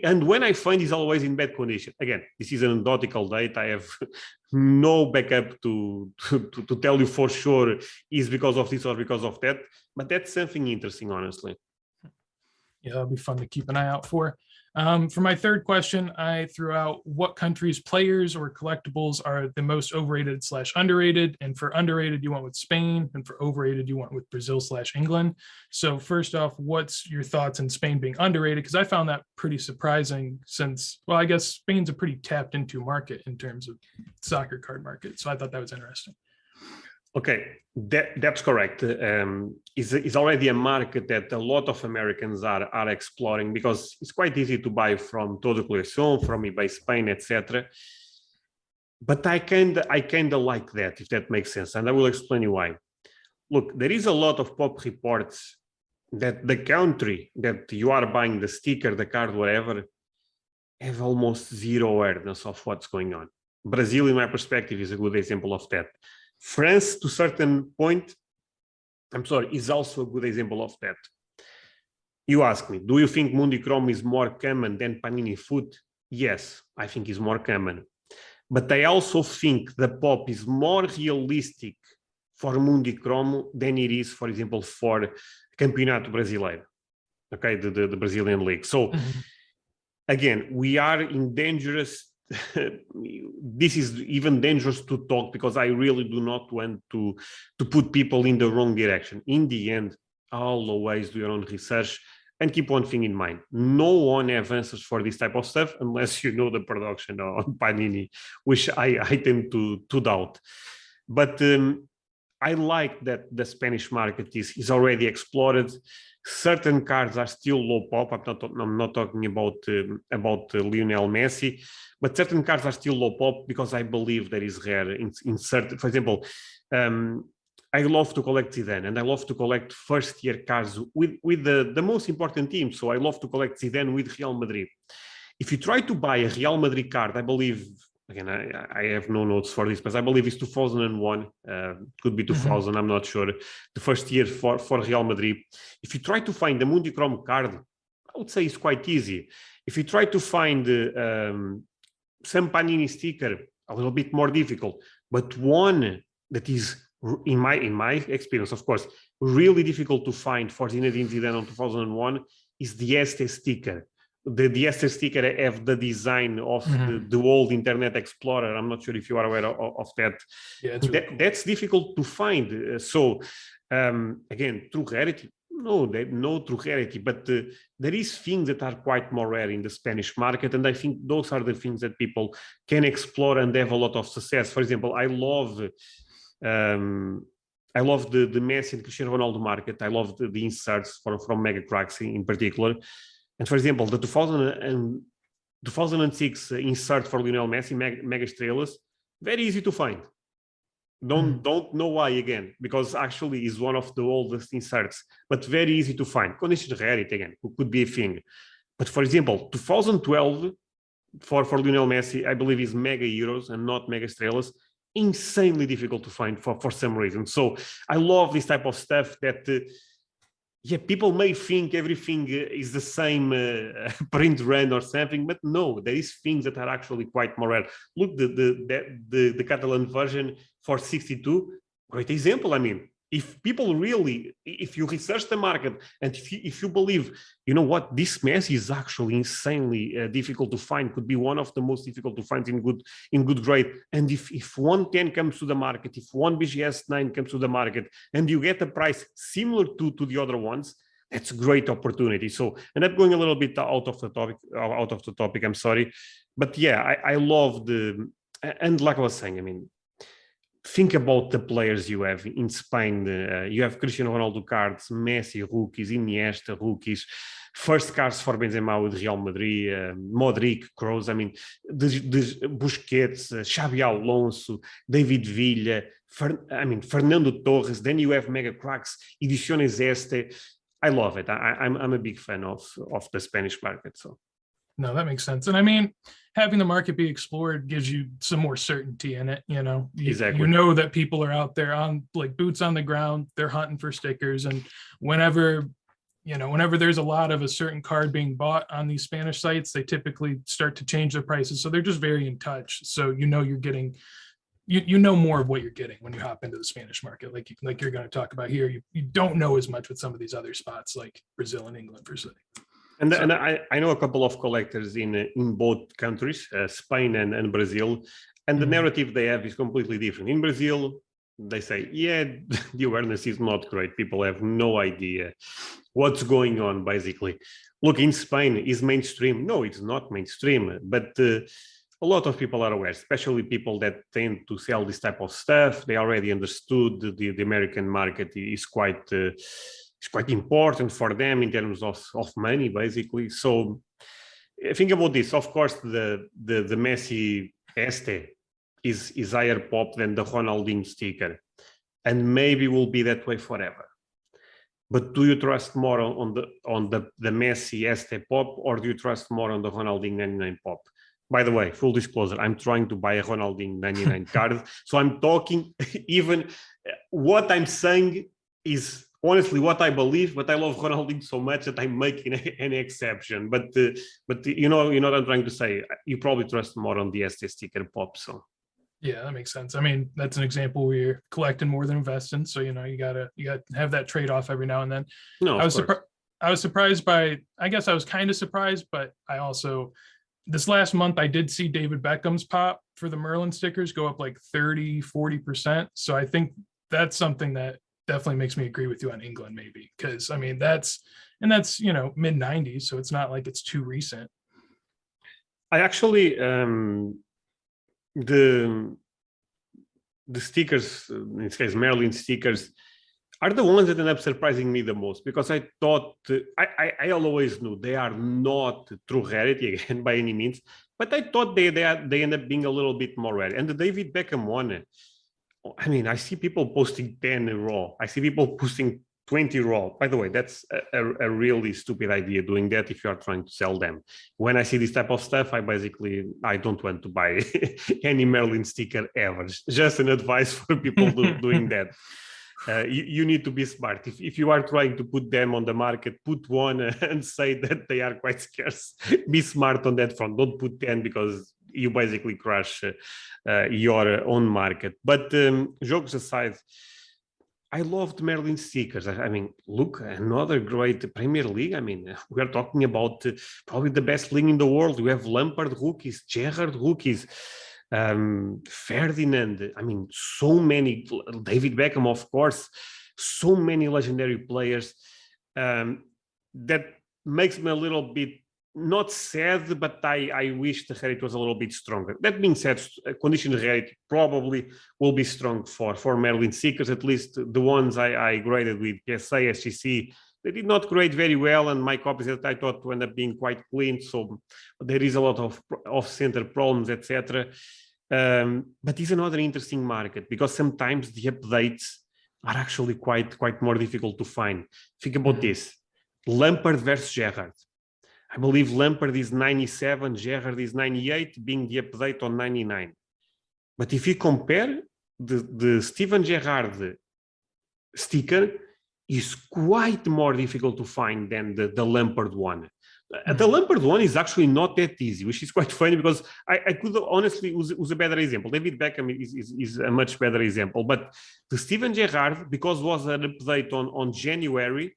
and when I find, it's always in bad condition. Again, this is an anecdotal data. I have no backup to tell you for sure is because of this or because of that, but that's something interesting, honestly. Yeah, that'll be fun to keep an eye out for. For my third question, I threw out what countries' players or collectibles are the most overrated / underrated. And for underrated, you went with Spain, and for overrated, you went with Brazil / England. So first off, what's your thoughts on Spain being underrated? Because I found that pretty surprising, since, well, I guess Spain's a pretty tapped into market in terms of soccer card market. So I thought that was interesting. Okay, that's correct. It's already a market that a lot of Americans are exploring, because it's quite easy to buy from Todo Coleção, from eBay Spain, etc. But I kind of like that, if that makes sense, and I will explain you why. Look, there is a lot of pop reports that the country that you are buying the sticker, the card, whatever, have almost zero awareness of what's going on. Brazil, in my perspective, is a good example of that. France, to a certain point, I'm sorry, is also a good example of that. You ask me, do you think Mundichrome is more common than Panini Foot? Yes, I think it's more common. But I also think the pop is more realistic for Mundichrome than it is, for example, for Campeonato Brasileiro, okay, the Brazilian league. So again, we are in dangerous, this is even dangerous to talk because I really do not want to put people in the wrong direction. In the end, always do your own research and keep one thing in mind. No one have answers for this type of stuff unless you know the production on Panini, which I tend to doubt. But I like that the Spanish market is already explored. Certain cards are still low pop. I'm not talking about Lionel Messi, but certain cards are still low pop because I believe there is rare in certain. For example, I love to collect Zidane and I love to collect first year cards with the most important team. So I love to collect Zidane with Real Madrid. If you try to buy a Real Madrid card, I believe, again, I have no notes for this, but I believe it's 2001, could be 2000, I'm not sure, the first year for Real Madrid. If you try to find the Mundichrome card, I would say it's quite easy. If you try to find some Panini sticker, a little bit more difficult, but one that is, in my experience, of course, really difficult to find for Zinedine Zidane on 2001 is the Este sticker. The Este sticker have the design of the old Internet Explorer. I'm not sure if you are aware of that. Yeah, it's really cool. That's difficult to find. So again, true rarity? No true rarity, but there is things that are quite more rare in the Spanish market, and I think those are the things that people can explore and have a lot of success. For example, I love the Messi and Cristiano Ronaldo market. I love the inserts from Mega Cracks in particular. And for example, the 2006 insert for Lionel Messi, Mega Estrelas, very easy to find. Don't know why again, because actually is one of the oldest inserts, but very easy to find. Condition rarity again, could be a thing. But for example, 2012 for Lionel Messi, I believe is Mega Euros and not Mega Estrelas. Insanely difficult to find for some reason. So I love this type of stuff that yeah, people may think everything is the same print run or something, but no, there is things that are actually quite more rare. Look, the Catalan version for 62, great example. I mean, if people really, if you research the market and if you believe, you know what, this Messi is actually insanely difficult to find, could be one of the most difficult to find in good grade. And if 110 comes to the market, if one BGS 9 comes to the market, and you get a price similar to the other ones, that's a great opportunity. So, and I'm going a little bit out of the topic, I'm sorry. But yeah, I love and like I was saying, I mean, think about the players you have in Spain. You have Cristiano Ronaldo cards, Messi rookies, Iniesta rookies, first cards for Benzema with Real Madrid, Modric, Kroos, I mean, Busquets, Xabi Alonso, David Villa, Fernando Torres. Then you have Mega Cracks, Ediciones Este. I love it. I'm a big fan of the Spanish market. So. No, that makes sense. And I mean, having the market be explored gives you some more certainty in it. You know, Exactly. You know that people are out there on like boots on the ground, they're hunting for stickers. And whenever there's a lot of a certain card being bought on these Spanish sites, they typically start to change their prices. So they're just very in touch. So you know you're getting, you know more of what you're getting when you hop into the Spanish market. Like you're going to talk about here, you don't know as much with some of these other spots like Brazil and England per se. And I know a couple of collectors in both countries, Spain and Brazil, and the narrative they have is completely different. In Brazil, they say, yeah, the awareness is not great. People have no idea what's going on, basically. Look, in Spain, is mainstream? No, it's not mainstream, but a lot of people are aware, especially people that tend to sell this type of stuff. They already understood the American market is quite important for them in terms of money, basically. So think about this. Of course, the Messi Este is higher pop than the Ronaldinho sticker, and maybe will be that way forever. But do you trust more on the Messi Este pop, or do you trust more on the Ronaldinho 99 pop? By the way, full disclosure, I'm trying to buy a Ronaldinho 99 card, so I'm talking even what I'm saying is honestly what I believe, but I love Ronaldinho so much that I'm making an exception. But you know what I'm trying to say. You probably trust more on the ST sticker pop. So Yeah, that makes sense. I mean, that's an example where you're collecting more than investing. So, you gotta have that trade-off every now and then. no, I of was course. I was surprised by, I guess I was kind of surprised, but I also, this last month, I did see David Beckham's pop for the Merlin stickers go up like 30-40%. So I think that's something that definitely makes me agree with you on England, maybe. Because I mean, that's mid 90s. So it's not like it's too recent. I actually the stickers, in this case Merlin stickers, are the ones that end up surprising me the most, because I thought I always knew they are not true rarity again by any means, but I thought they end up being a little bit more rare. And the David Beckham one, I mean, I see people posting 10 raw. I see people posting 20 raw. By the way, that's a really stupid idea, doing that if you are trying to sell them. When I see this type of stuff, I don't want to buy any Merlin sticker ever. Just an advice for people doing that. You need to be smart. If you are trying to put them on the market, put one and say that they are quite scarce. Be smart on that front. Don't put 10, because you basically crush your own market. But jokes aside, I loved Merlin stickers. I mean, look, another great Premier League. I mean, we are talking about probably the best league in the world. We have Lampard rookies, Gerrard rookies, Ferdinand. I mean, so many, David Beckham, of course, so many legendary players. That makes me a little bit not sad, but I wish the rarity was a little bit stronger. That being said, condition rarity probably will be strong for Merlin stickers, at least the ones I graded with PSA, SGC. They did not grade very well, and my copies that I thought to end up being quite clean. So there is a lot of off-center problems, etc. But it's another interesting market, because sometimes the updates are actually quite more difficult to find. Think about this: Lampard versus Gerrard. I believe Lampard is 97, Gerrard is 98, being the update on 99. But if you compare, the Steven Gerrard sticker is quite more difficult to find than the Lampard one. The Lampard one is actually not that easy, which is quite funny, because I could honestly use a better example. David Beckham is a much better example. But the Steven Gerrard, because it was an update on January,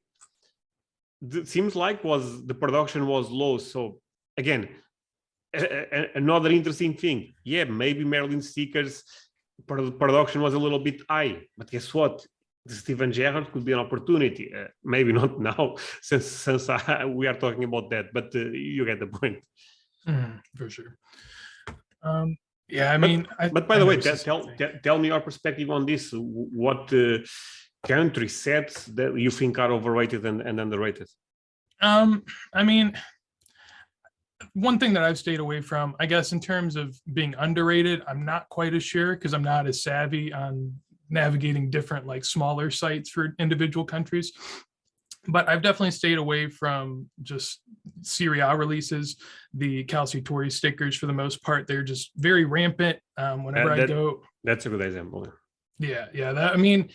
it seems like the production was low. So again, another interesting thing. Yeah, maybe Merlin stickers production was a little bit high, but guess what? The Steven Gerrard could be an opportunity. Maybe not now, since we are talking about that, but you get the point. For sure. Yeah, I mean, but by the way, tell me your perspective on this. What country sets that you think are overrated and underrated? I mean, one thing that I've stayed away from, I guess, in terms of being underrated, I'm not quite as sure, because I'm not as savvy on navigating different like smaller sites for individual countries. But I've definitely stayed away from just Serie A releases. The Calciatori stickers, for the most part, they're just very rampant. Whenever I go, that's a good example. Yeah. I mean,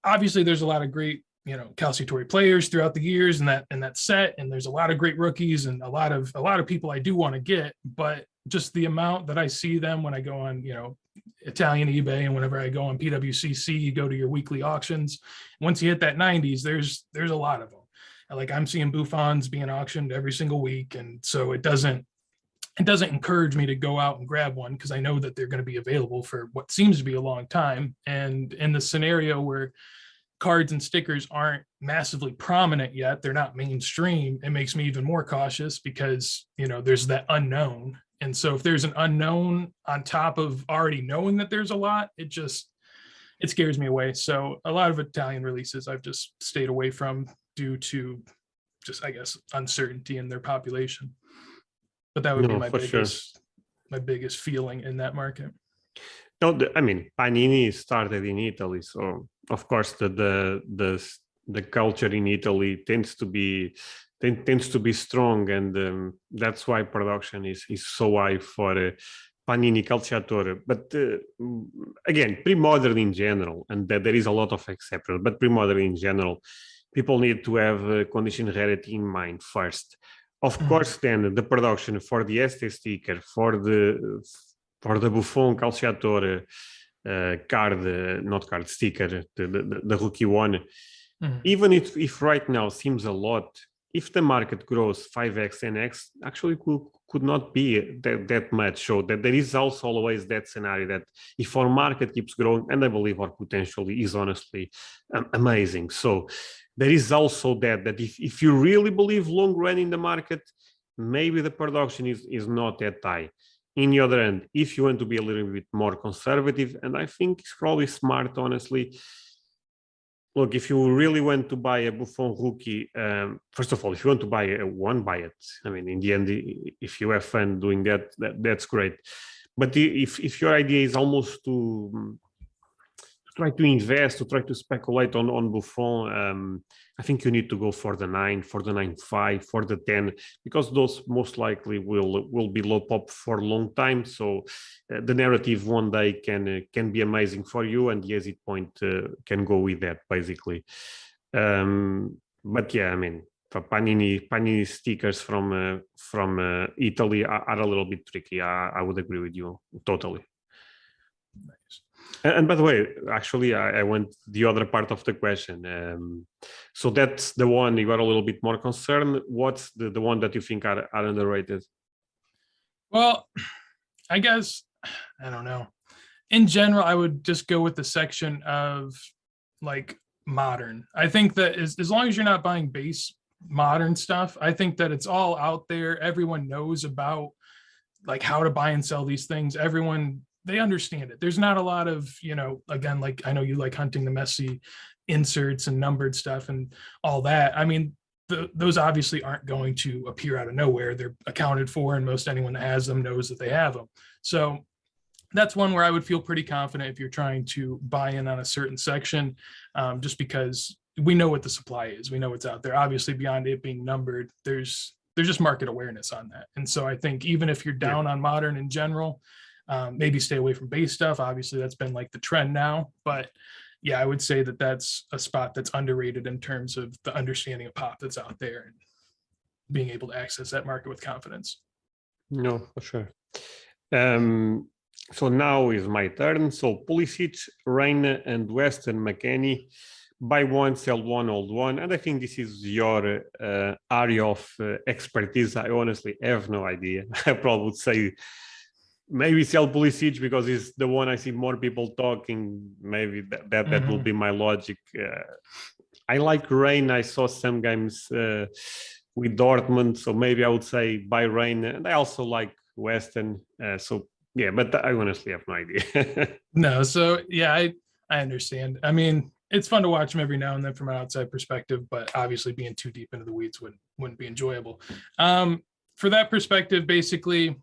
obviously, there's a lot of great Calciatori players throughout the years in that set, and there's a lot of great rookies and a lot of people I do want to get, but just the amount that I see them when I go on Italian eBay, and whenever I go on PWCC, you go to your weekly auctions. Once you hit that 90s, there's a lot of them. Like, I'm seeing Buffons being auctioned every single week, and so it doesn't encourage me to go out and grab one, because I know that they're going to be available for what seems to be a long time. And in the scenario where cards and stickers aren't massively prominent yet, they're not mainstream, it makes me even more cautious, because there's that unknown. And so if there's an unknown on top of already knowing that there's a lot, it scares me away. So a lot of Italian releases I've just stayed away from due to just, I guess, uncertainty in their population. But that would be my biggest feeling in that market. No, I mean, Panini started in Italy, so of course the culture in Italy tends to be strong, and that's why production is so high for Panini Calciatore, but again, pre-modern in general, and that there is a lot of exceptions, but pre-modern in general, people need to have condition rarity in mind first. Of course, then the production for the ST sticker, for the Buffon Calciatore card, not card sticker, the rookie one, even if right now seems a lot, if the market grows 5x, 10x, actually could not be that much. So that there is also always that scenario that if our market keeps growing, and I believe our potential is honestly amazing. So there is also that if you really believe long run in the market, maybe the production is not that high. In the other end, if you want to be a little bit more conservative, and I think it's probably smart, honestly, look, if you really want to buy a Buffon rookie, first of all, if you want to buy one, buy it. I mean, in the end, if you have fun doing that's great. But if your idea is almost to try to invest, to try to speculate on Buffon, I think you need to go for the 9, for the 9.5, for the 10, because those most likely will be low pop for a long time. So the narrative one day can be amazing for you, and the exit point can go with that basically. But yeah, I mean, Panini stickers from Italy are a little bit tricky. I would agree with you totally. Nice. And by the way, actually, I went the other part of the question. So that's the one you are a little bit more concerned. What's the one that you think are underrated? Well, I guess, I don't know. In general, I would just go with the section of like modern. I think that as long as you're not buying base modern stuff, I think that it's all out there. Everyone knows about like how to buy and sell these things. Everyone, they understand it. There's not a lot of, again, like I know you like hunting the Messi inserts and numbered stuff and all that. I mean, those obviously aren't going to appear out of nowhere. They're accounted for, and most anyone that has them knows that they have them. So that's one where I would feel pretty confident if you're trying to buy in on a certain section, just because we know what the supply is. We know what's out there. Obviously, beyond it being numbered, there's just market awareness on that. And so I think even if you're down on modern in general, maybe stay away from base stuff. Obviously, that's been like the trend now. But yeah, I would say that that's a spot that's underrated in terms of the understanding of pop that's out there and being able to access that market with confidence. No, for sure. So now is my turn. So Pulisic, Reina, and Weston McKennie. Buy one, sell one, hold one. And I think this is your area of expertise. I honestly have no idea. I probably would say maybe sell Pulisic because it's the one I see more people talking. Maybe that will be my logic. I like Reina. I saw some games with Dortmund, so maybe I would say buy Reina. And I also like Weston. So yeah, but I honestly have no idea. No, so yeah, I understand. I mean, it's fun to watch them every now and then from an outside perspective, but obviously being too deep into the weeds wouldn't be enjoyable. For that perspective, basically,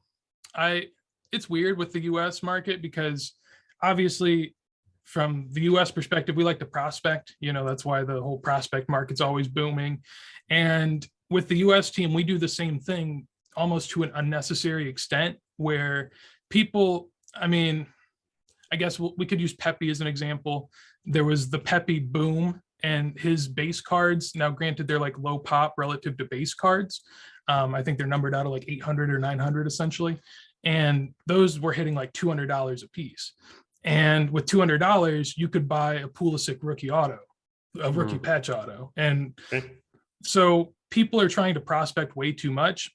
it's weird with the US market because obviously from the US perspective, we like to prospect, that's why the whole prospect market's always booming. And with the US team, we do the same thing almost to an unnecessary extent where people, I mean, I guess we could use Pepe as an example. There was the Pepe boom and his base cards. Now, granted, they're like low pop relative to base cards. I think they're numbered out of like 800 or 900 essentially. And those were hitting like $200 a piece. And with $200, you could buy a Pulisic rookie auto, a rookie patch auto. And so people are trying to prospect way too much.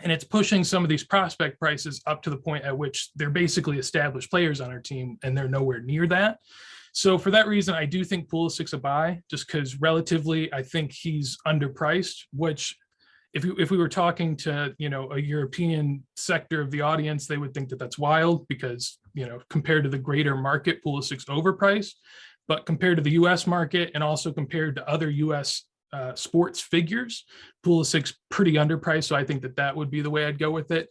And it's pushing some of these prospect prices up to the point at which they're basically established players on our team and they're nowhere near that. So for that reason, I do think Pulisic's a buy just because relatively, I think he's underpriced, which if we were talking to, a European sector of the audience, they would think that that's wild because, compared to the greater market, Pulisic's overpriced, but compared to the US market and also compared to other US sports figures, Pulisic's pretty underpriced. So I think that would be the way I'd go with it.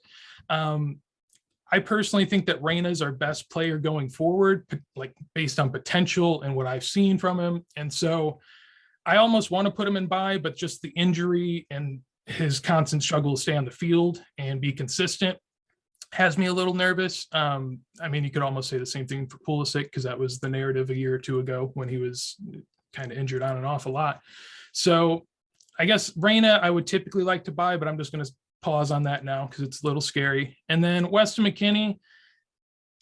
I personally think that Reina's our best player going forward, like based on potential and what I've seen from him. And so I almost want to put him in buy, but just the injury and his constant struggle to stay on the field and be consistent has me a little nervous. I mean, you could almost say the same thing for Pulisic, because that was the narrative a year or two ago when he was kind of injured on and off a lot. So I guess Reyna, I would typically like to buy, but I'm just going to pause on that now because it's a little scary. And then Weston McKennie,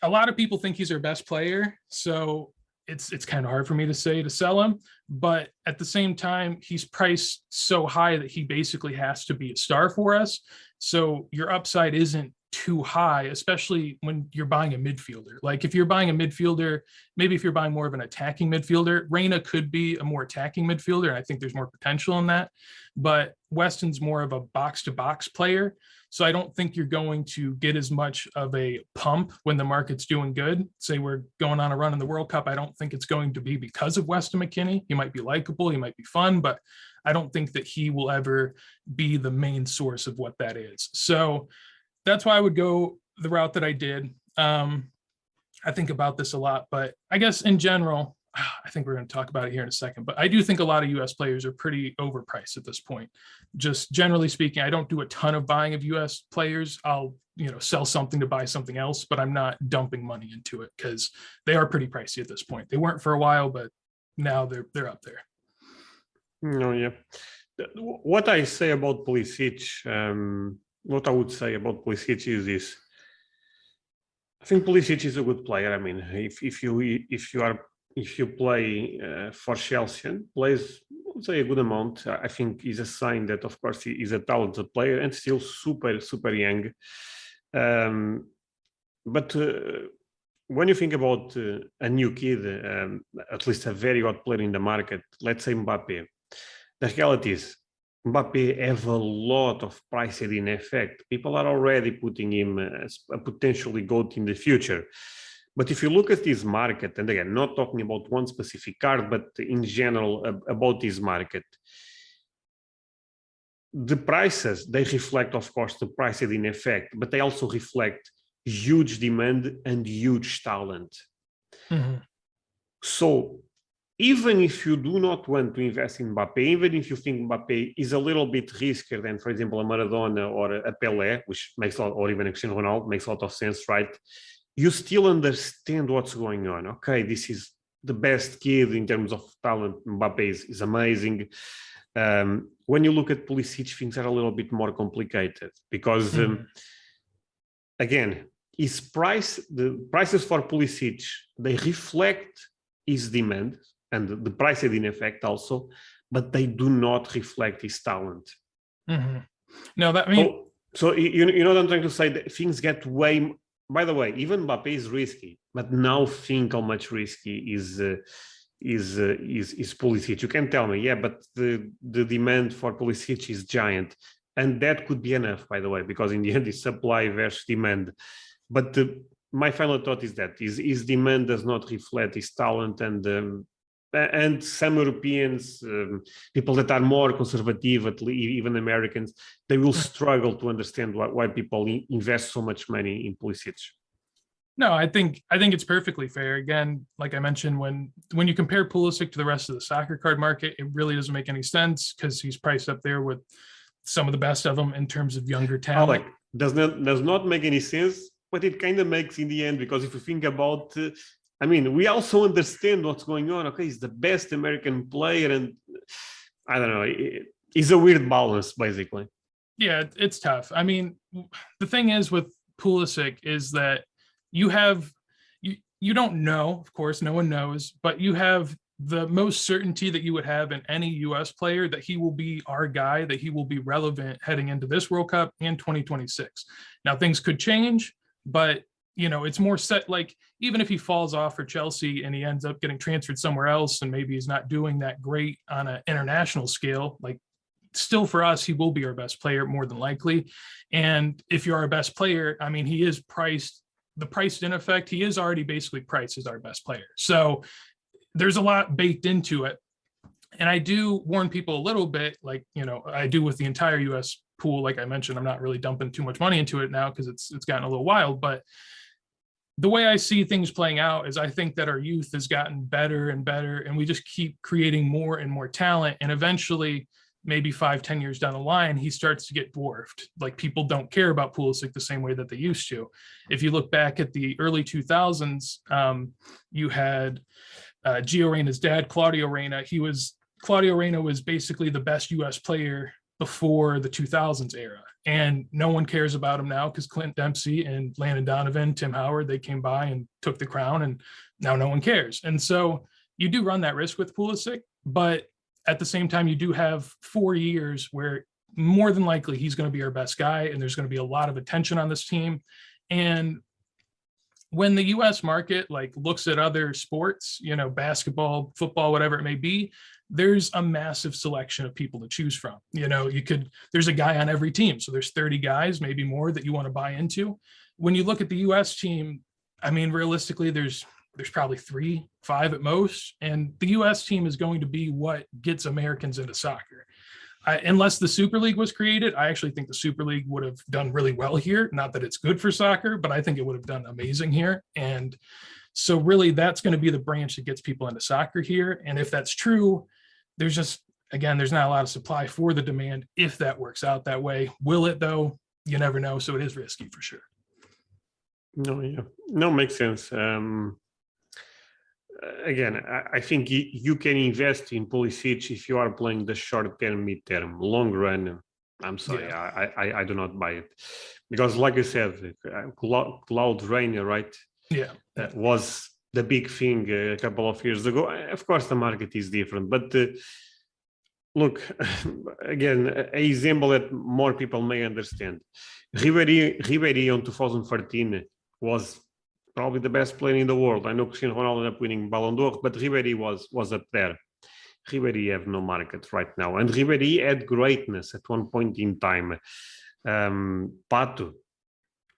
a lot of people think he's our best player. So it's kind of hard for me to say to sell him, but at the same time, he's priced so high that he basically has to be a star for us. So your upside isn't too high, especially when you're buying a midfielder. Like if you're buying a midfielder, maybe if you're buying more of an attacking midfielder, Reyna could be a more attacking midfielder. And I think there's more potential in that, but Weston's more of a box to box player. So I don't think you're going to get as much of a pump when the market's doing good. Say we're going on a run in the World Cup. I don't think it's going to be because of Weston McKennie. He might be likable, he might be fun, but I don't think that he will ever be the main source of what that is. So that's why I would go the route that I did. I think about this a lot, but I guess in general, I think we're going to talk about it here in a second, but I do think a lot of US players are pretty overpriced at this point. Just generally speaking, I don't do a ton of buying of US players. I'll, sell something to buy something else, but I'm not dumping money into it because they are pretty pricey at this point. They weren't for a while, but now they're up there. No, yeah. What I say about Pulisic, what I would say about Pulisic is this. I think Pulisic is a good player. I mean, if you play for Chelsea and plays, let's say, a good amount, I think is a sign that, of course, he is a talented player and still super, super young. But when you think about a new kid, at least a very hot player in the market, let's say Mbappe, the reality is Mbappe have a lot of price-in effect. People are already putting him as a potentially GOAT in the future. But if you look at this market, and again, not talking about one specific card, but in general about this market, the prices, they reflect, of course, the price-in effect, but they also reflect huge demand and huge talent. Mm-hmm. So even if you do not want to invest in Mbappe, even if you think Mbappe is a little bit riskier than, for example, a Maradona or a Pelé, which makes a lot, or even a Cristiano Ronaldo, makes a lot of sense, right? You still understand what's going on. Okay, this is the best kid in terms of talent. Mbappe is amazing. When you look at Pulisic, things are a little bit more complicated because, again, the prices for Pulisic, they reflect his demand and the price in effect also, but they do not reflect his talent. Mm-hmm. No, that means... So you know what I'm trying to say? That things get way... By the way, even Mbappe is risky, but now think how much risky is Pulisic. You can tell me, yeah, but the demand for Pulisic is giant, and that could be enough, by the way, because in the end it's supply versus demand. But my final thought is that his demand does not reflect his talent, and some Europeans, people that are more conservative, even Americans, they will struggle to understand why people invest so much money in Pulisic. No, I think it's perfectly fair. Again, like I mentioned, when you compare Pulisic to the rest of the soccer card market, it really doesn't make any sense because he's priced up there with some of the best of them in terms of younger talent. Alec, does not make any sense, but it kind of makes in the end, because if you think about... I mean, we also understand what's going on. Okay, he's the best American player, and I don't know, it's a weird balance, basically. Yeah, it's tough. I mean, the thing is with Pulisic is that you don't know, of course, no one knows, but you have the most certainty that you would have in any US player that he will be our guy, that he will be relevant heading into this World Cup and 2026. Now, things could change, but it's more set. Like, even if he falls off for Chelsea and he ends up getting transferred somewhere else and maybe he's not doing that great on an international scale, like, still for us, he will be our best player more than likely. And if you're our best player, I mean, he is priced, the priced in effect, he is already basically priced as our best player. So there's a lot baked into it. And I do warn people a little bit, like, I do with the entire US pool. Like I mentioned, I'm not really dumping too much money into it now because it's gotten a little wild, but the way I see things playing out is I think that our youth has gotten better and better, and we just keep creating more and more talent. And eventually maybe 5-10 years down the line, he starts to get dwarfed. Like, people don't care about Pulisic the same way that they used to. If you look back at the early 2000s, you had Gio Reyna's dad, Claudio Reyna. Claudio Reyna was basically the best US player before the 2000s era. And no one cares about him now because Clint Dempsey and Landon Donovan, Tim Howard, they came by and took the crown, and now no one cares. And so you do run that risk with Pulisic, but at the same time, you do have 4 years where more than likely he's going to be our best guy, and there's going to be a lot of attention on this team. And when the US market like looks at other sports, basketball, football, whatever it may be, there's a massive selection of people to choose from. There's a guy on every team. So there's 30 guys, maybe more, that you want to buy into. When you look at the US team, I mean, realistically, there's probably 3, 5 at most. And the US team is going to be what gets Americans into soccer. Unless the Super League was created, I actually think the Super League would have done really well here. Not that it's good for soccer, but I think it would have done amazing here. And so really that's going to be the branch that gets people into soccer here. And if that's true, there's not a lot of supply for the demand if that works out that way. Will it though? You never know. So it is risky for sure. No, makes sense. Again, I think you can invest in Pulisic if you are playing the short term, mid term. Long run, I'm sorry, yeah. I do not buy it, because like you said, Claude Reyna, right? Yeah, was the big thing a couple of years ago. Of course, the market is different, but look, again, an example that more people may understand. Ribéry on 2013 was probably the best player in the world. I know Cristiano Ronaldo ended up winning Ballon d'Or, but Ribéry was up there. Ribéry have no market right now. And Ribéry had greatness at one point in time. Pato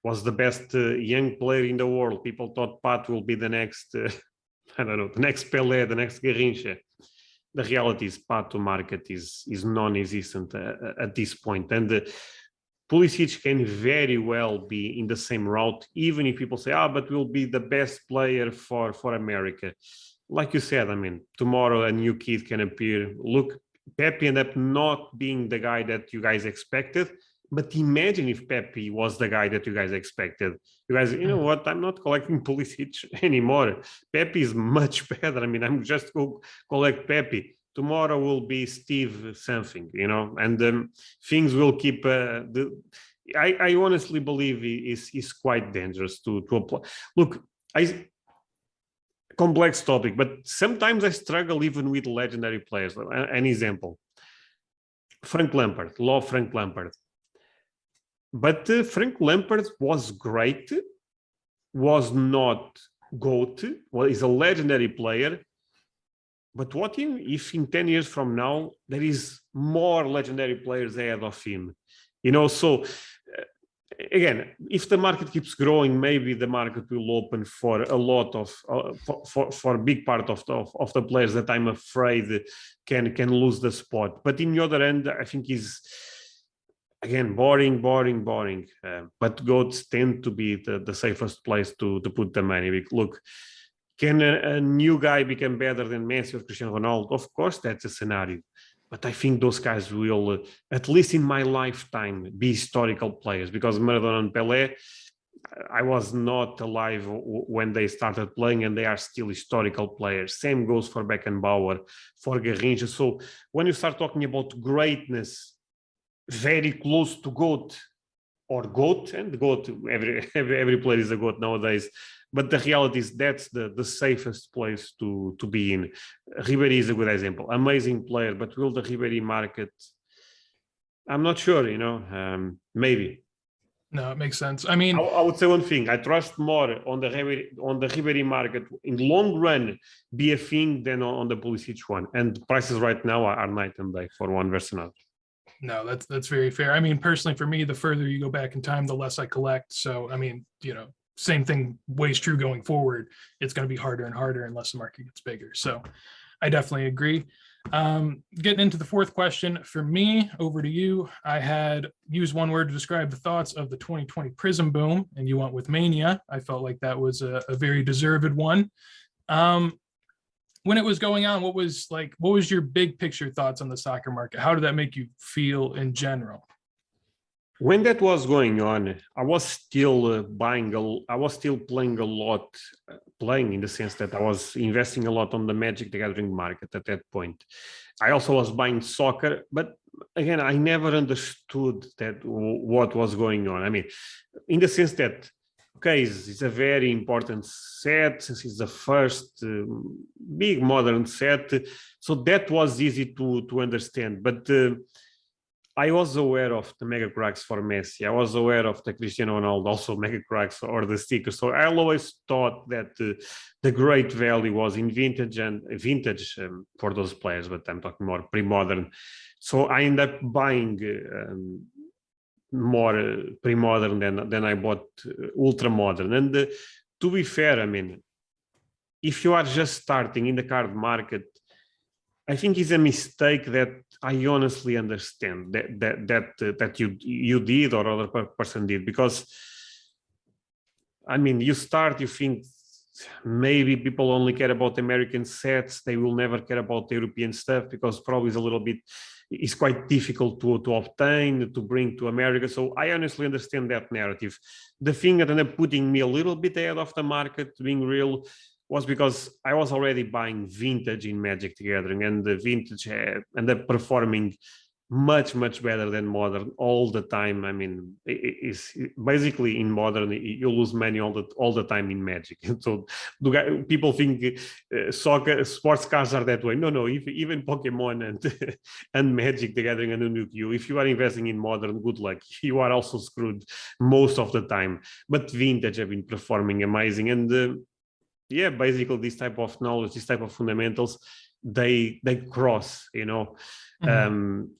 was the best young player in the world. People thought Pato will be the next, the next Pelé, the next Garrincha. The reality is Pato market is non-existent at this point. And Pulisic can very well be in the same route, even if people say, but will be the best player for America. Like you said, I mean, tomorrow a new kid can appear. Look, Pepe ended up not being the guy that you guys expected, but imagine if Pepe was the guy that you guys expected. You guys, you know what? I'm not collecting Pulisic anymore. Pepe is much better. I mean, I'm just go collect Pepe. Tomorrow will be Steve something, and things will keep. I honestly believe is quite dangerous to apply. Look, complex topic, but sometimes I struggle even with legendary players. An example: Frank Lampard. Love Frank Lampard, but Frank Lampard was great, was not GOAT. Well, he's a legendary player. But what if in 10 years from now, there is more legendary players ahead of him? So again, if the market keeps growing, maybe the market will open for a lot of, for a big part of the players that I'm afraid can lose the spot. But in the other end, I think is again, boring. But GOATs tend to be the safest place to put the money. Look, can a new guy become better than Messi or Cristiano Ronaldo? Of course, that's a scenario. But I think those guys will, at least in my lifetime, be historical players, because Maradona and Pelé, I was not alive when they started playing, and they are still historical players. Same goes for Beckenbauer, for Garrincha. So when you start talking about greatness, very close to GOAT, or GOAT, and GOAT, every player is a GOAT nowadays. But the reality is that's the safest place to be in. Ribéry is a good example. Amazing player, but will the Ribéry market? I'm not sure, maybe. No, it makes sense. I mean, I would say one thing. I trust more on the Ribéry market in long run be a thing than on the Pulisic one. And prices right now are night and day for one versus another. No, that's very fair. I mean, personally, for me, the further you go back in time, the less I collect. So, I mean, same thing weighs true going forward. It's going to be harder and harder unless the market gets bigger. So I definitely agree. Getting into the fourth question for me, over to you. I had used one word to describe the thoughts of the 2020 Prism boom, and you went with mania. I felt like that was a very deserved one. when it was going on, what was your big picture thoughts on the soccer market? How did that make you feel in general? When that was going on, I was still I was still playing a lot, playing in the sense that I was investing a lot on the Magic the Gathering market at that point. I also was buying soccer, but again, I never understood that what was going on. I mean, in the sense that, okay, it's a very important set, since it's the first big modern set, so that was easy to understand. But I was aware of the mega cracks for Messi. I was aware of the Cristiano Ronaldo, also mega cracks or the stickers. So I always thought that the great value was in vintage and vintage for those players, but I'm talking more pre-modern. So I ended up buying more pre-modern than I bought ultra modern. And to be fair, I mean, if you are just starting in the card market, I think it's a mistake that I honestly understand that you did or other person did, because I mean, you start, you think maybe people only care about American sets, they will never care about the European stuff because probably it's quite difficult to obtain, to bring to America. So I honestly understand that narrative. The thing that ended up putting me a little bit ahead of the market, being real, was because I was already buying vintage in Magic the Gathering, and the vintage ended up performing much better than modern all the time. I mean, it's basically in modern you lose money all the time in Magic. So people think soccer sports cards are that way. No, even Pokemon and and Magic the Gathering and Yu-Gi-Oh, if you are investing in modern, good luck, you are also screwed most of the time. But vintage have been performing amazing, and yeah, basically this type of knowledge, this type of fundamentals, they cross, you know.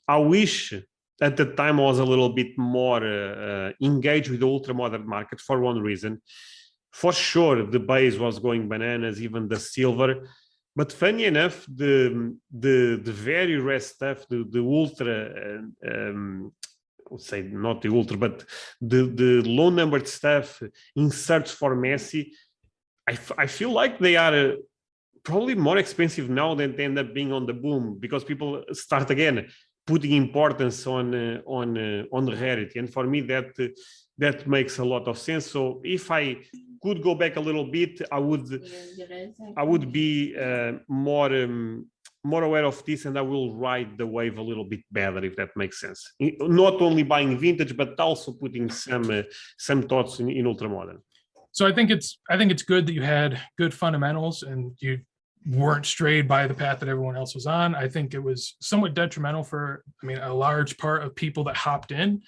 I wish at the time I was a little bit more engaged with the ultra modern market for one reason. For sure, the base was going bananas, even the silver. But funny enough, the very rare stuff, the ultra, I would say not the ultra, but the low numbered stuff in search for Messi, I feel like they are probably more expensive now than they end up being on the boom, because people start again putting importance on the rarity, and for me that makes a lot of sense. So if I could go back a little bit, I would be more aware of this, and I will ride the wave a little bit better, if that makes sense. Not only buying vintage, but also putting some thoughts in ultramodern. So I think it's good that you had good fundamentals and you weren't strayed by the path that everyone else was on. I think it was somewhat detrimental for, I mean, a large part of people that hopped in.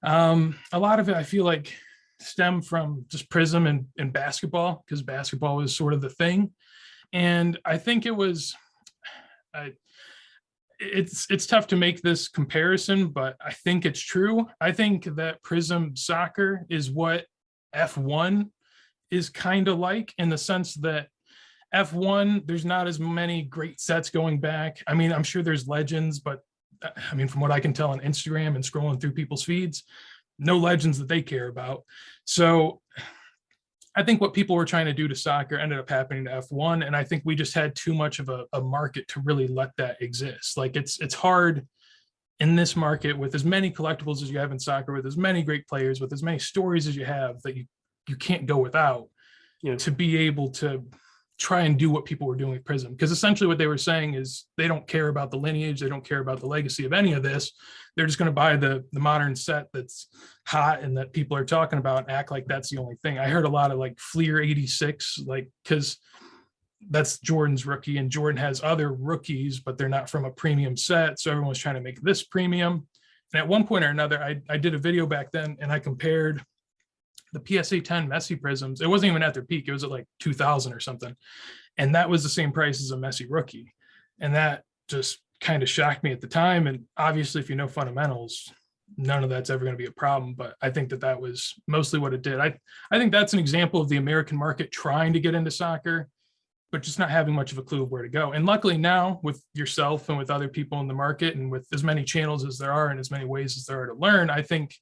A lot of it, I feel like, stemmed from just Prism and basketball, because basketball was sort of the thing. And I think it was, it's tough to make this comparison, but I think it's true. I think that Prism soccer is what F1 is kind of like, in the sense that F1, there's not as many great sets going back. I mean, I'm sure there's legends, but I mean, from what I can tell on Instagram and scrolling through people's feeds, no legends that they care about. So I think what people were trying to do to soccer ended up happening to F1. And I think we just had too much of a market to really let that exist. Like it's hard in this market, with as many collectibles as you have in soccer, with as many great players, with as many stories as you have, that you can't go without, to be able to try and do what people were doing with Prism. Because essentially what they were saying is they don't care about the lineage, they don't care about the legacy of any of this. They're just going to buy the modern set that's hot and that people are talking about and act like that's the only thing. I heard a lot of like Fleer 86, like, because that's Jordan's rookie, and Jordan has other rookies, but they're not from a premium set. So everyone's trying to make this premium. And at one point or another, I did a video back then and I compared the PSA 10 Messi Prisms. It wasn't even at their peak. It was at like 2000 or something. And that was the same price as a Messi rookie. And that just kind of shocked me at the time. And obviously, if you know fundamentals, none of that's ever going to be a problem. But I think that was mostly what it did. I think that's an example of the American market trying to get into soccer, but just not having much of a clue of where to go. And luckily now, with yourself and with other people in the market, and with as many channels as there are and as many ways as there are to learn, I think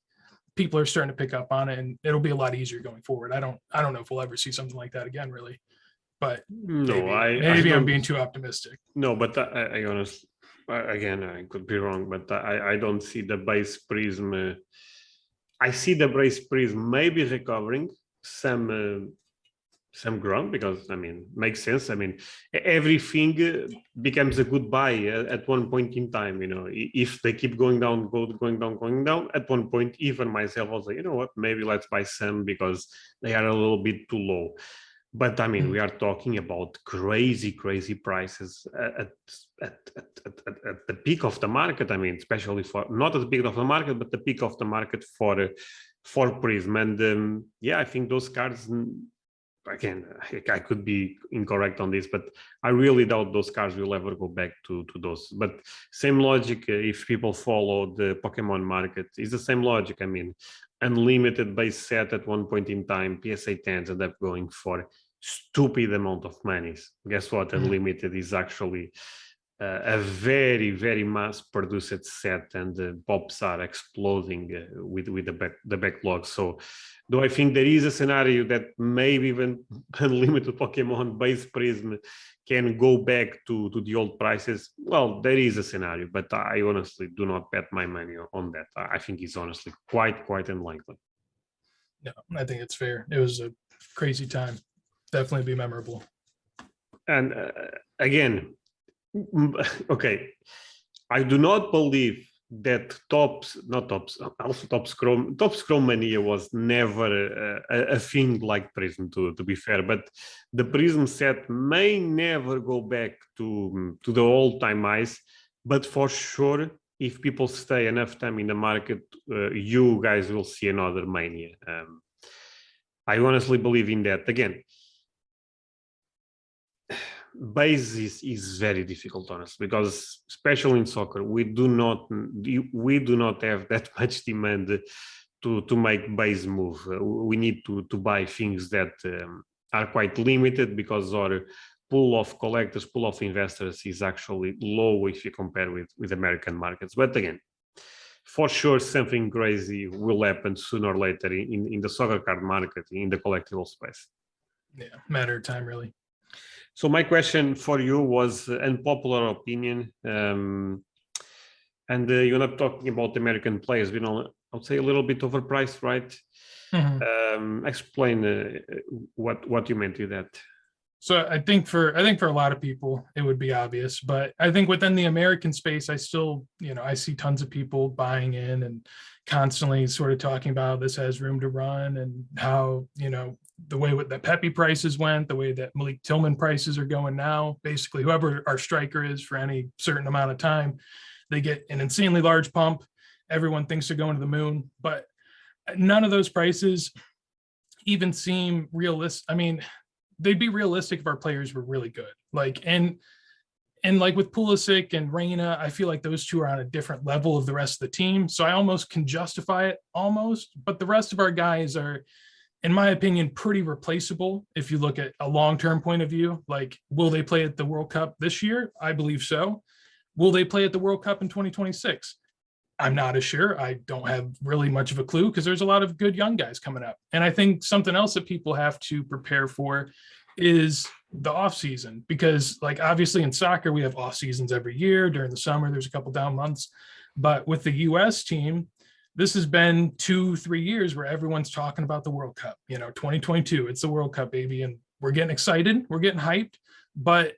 people are starting to pick up on it, and it'll be a lot easier going forward. I don't know if we'll ever see something like that again, really. but No, I maybe I'm don't. being too optimistic. No, but I honestly, again, I could be wrong, but I don't see the base prism. I see the base prism maybe recovering some ground, because I mean, makes sense. I mean, everything becomes a good buy at one point in time. You know, if they keep going down, going down, at one point, even myself was like, you know what, maybe let's buy some because they are a little bit too low. But I mean, we are talking about crazy prices at the peak of the market. I mean, especially for not at the peak of the market, but the peak of the market for Prism. And yeah, I think those cards, again, I could be incorrect on this, but I really doubt those cards will ever go back to those. But same logic, if people follow the Pokemon market, is the same logic. I mean, unlimited base set at one point in time, PSA 10s end up going for stupid amount of monies. Guess what? Unlimited is actually a very mass produced set, and the pops are exploding with the backlog. So do I think there is a scenario that maybe even unlimited Pokemon base Prism can go back to the old prices? Well, there is a scenario, but I honestly do not bet my money on that. I think it's honestly quite unlikely. No, I think it's fair. It was a crazy time. Definitely be memorable. And again, okay, I do not believe that Top Scrum Mania was never a thing like Prism, to be fair, but the Prism set may never go back to the all-time highs, but for sure, if people stay enough time in the market, you guys will see another Mania. I honestly believe in that. Again, base is very difficult, honestly, because especially in soccer, we do not have that much demand to make base move. We need to buy things that are quite limited, because our pool of collectors, pool of investors is actually low if you compare with American markets. But again, for sure, something crazy will happen sooner or later in the soccer card market, in the collectible space. Yeah, matter of time, really. So my question for you was unpopular opinion, and you're not talking about American players, you know, I would say a little bit overpriced, right? Explain what you meant with that. So I think for a lot of people it would be obvious, but I think within the American space, I still, I see tons of people buying in and constantly sort of talking about this has room to run, and how, the way that Pepe prices went, the way that Malik Tillman prices are going now. Basically, whoever our striker is for any certain amount of time, they get an insanely large pump. Everyone thinks they're going to the moon, but none of those prices even seem realistic. I mean, they'd be realistic if our players were really good. Like, and like with Pulisic and Reina, I feel like those two are on a different level of the rest of the team. So I almost can justify it almost, but the rest of our guys are, in my opinion, pretty replaceable. If you look at a long-term point of view, like, will they play at the World Cup this year? I believe so. Will they play at the World Cup in 2026? I'm not as sure. I don't have really much of a clue, because there's a lot of good young guys coming up. And I think something else that people have to prepare for is the off season, because like obviously in soccer, we have off seasons every year. During the summer, there's a couple down months, but with the US team, this has been 2-3 years where everyone's talking about the World Cup, 2022, it's the World Cup, baby. And we're getting excited, we're getting hyped. But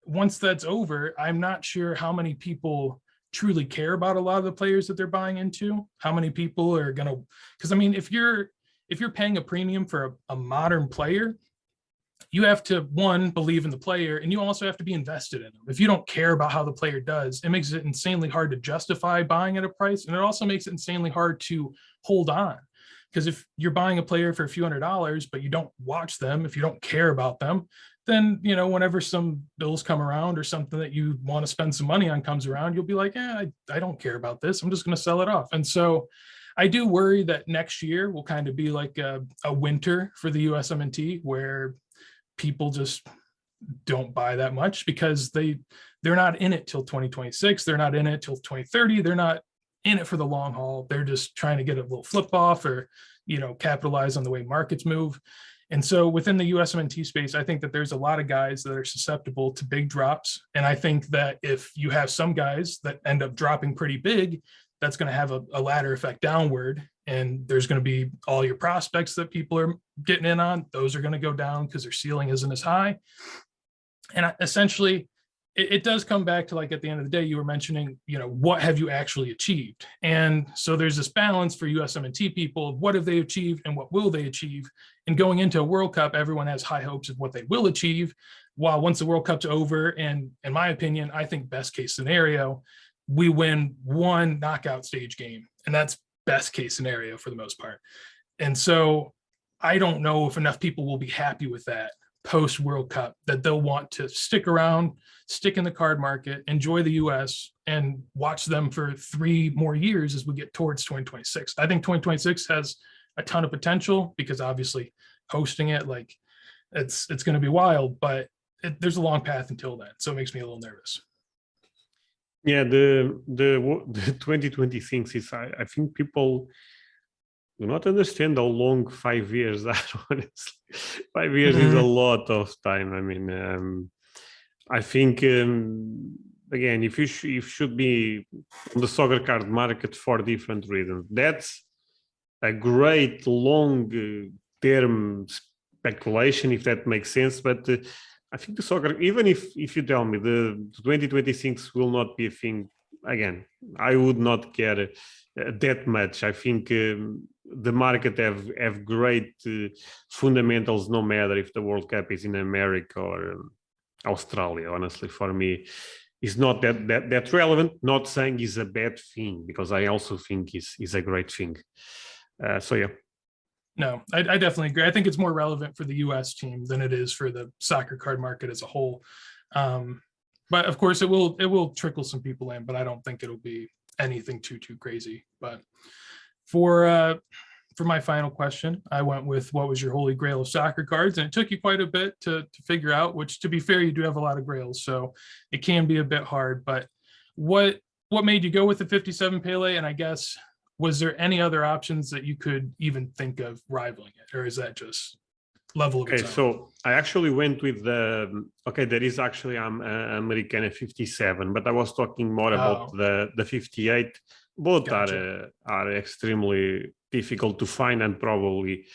once that's over, I'm not sure how many people truly care about a lot of the players that they're buying into. How many people are going to, because I mean, if you're paying a premium for a modern player, you have to, one, believe in the player, and you also have to be invested in them. If you don't care about how the player does, it makes it insanely hard to justify buying at a price. And it also makes it insanely hard to hold on. Because if you're buying a player for a few $100s, but you don't watch them, if you don't care about them, then, whenever some bills come around or something that you want to spend some money on comes around, you'll be like, I don't care about this. I'm just going to sell it off. And so I do worry that next year will kind of be like a winter for the USMNT, where people just don't buy that much, because they're not in it till 2026. They're not in it till 2030. They're not in it for the long haul. They're just trying to get a little flip off, or, capitalize on the way markets move. And so within the USMNT space, I think that there's a lot of guys that are susceptible to big drops. And I think that if you have some guys that end up dropping pretty big, that's going to have a ladder effect downward. And there's going to be all your prospects that people are getting in on. Those are going to go down because their ceiling isn't as high. And essentially, it does come back to, like, at the end of the day, you were mentioning, what have you actually achieved? And so there's this balance for USMNT people. What have they achieved and what will they achieve? And going into a World Cup, everyone has high hopes of what they will achieve. While once the World Cup's over, and in my opinion, I think best case scenario, we win one knockout stage game. And that's best case scenario for the most part. And so I don't know if enough people will be happy with that post World Cup, that they'll want to stick around, stick in the card market, enjoy the US, and watch them for 3 more years as we get towards 2026. I think 2026 has a ton of potential because obviously hosting it, like, it's going to be wild, but there's a long path until then. So it makes me a little nervous. Yeah, the 2026 is, I think people do not understand how long 5 years are, honestly. 5 years is a lot of time. I mean, I think, again, if you should be on the soccer card market for different reasons, that's a great long-term speculation, if that makes sense. But I think the soccer, even if you tell me the 2026 will not be a thing, again, I would not care that much. I think the market have great fundamentals, no matter if the World Cup is in America or Australia. Honestly, for me, it's not that relevant. Not saying it's a bad thing, because I also think is a great thing. So yeah. No, I definitely agree. I think it's more relevant for the US team than it is for the soccer card market as a whole. But of course, it will trickle some people in, but I don't think it'll be anything too crazy. But for my final question, I went with, what was your holy grail of soccer cards? And it took you quite a bit to figure out, which, to be fair, you do have a lot of grails, so it can be a bit hard. But what made you go with the 57 Pele? And I guess, was there any other options that you could even think of rivaling it, or is that just level of its own? So I actually went with the, there is actually Americana 57, but I was talking more about the 58. Both gotcha. are extremely difficult to find, and probably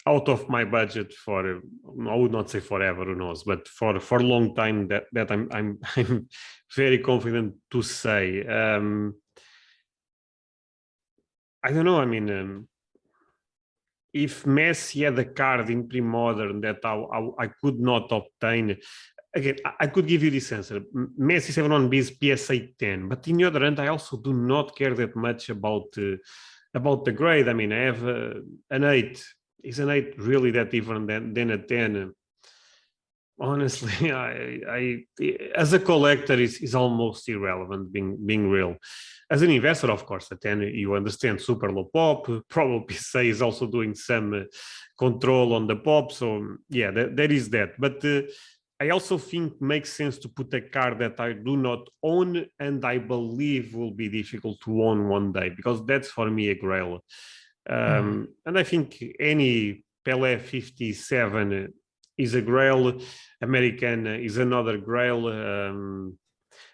out of my budget for, I would not say forever, who knows, but for a long time, that I'm very confident to say. I don't know. I mean, if Messi had a card in pre-modern that I could not obtain, again, I could give you this answer. Messi 7-1B is PSA 10, but in the other hand, I also do not care that much about the grade. I mean, I have an 8. Is an 8 really that different than a 10? Honestly, I as a collector is almost irrelevant, being real. As an investor, of course, a 10, you understand, super low pop. Probably say is also doing some control on the pop. So yeah, there is that. But I also think makes sense to put a card that I do not own and I believe will be difficult to own one day, because that's for me a grail. And I think any Pelé 57 is a grail. American is another grail.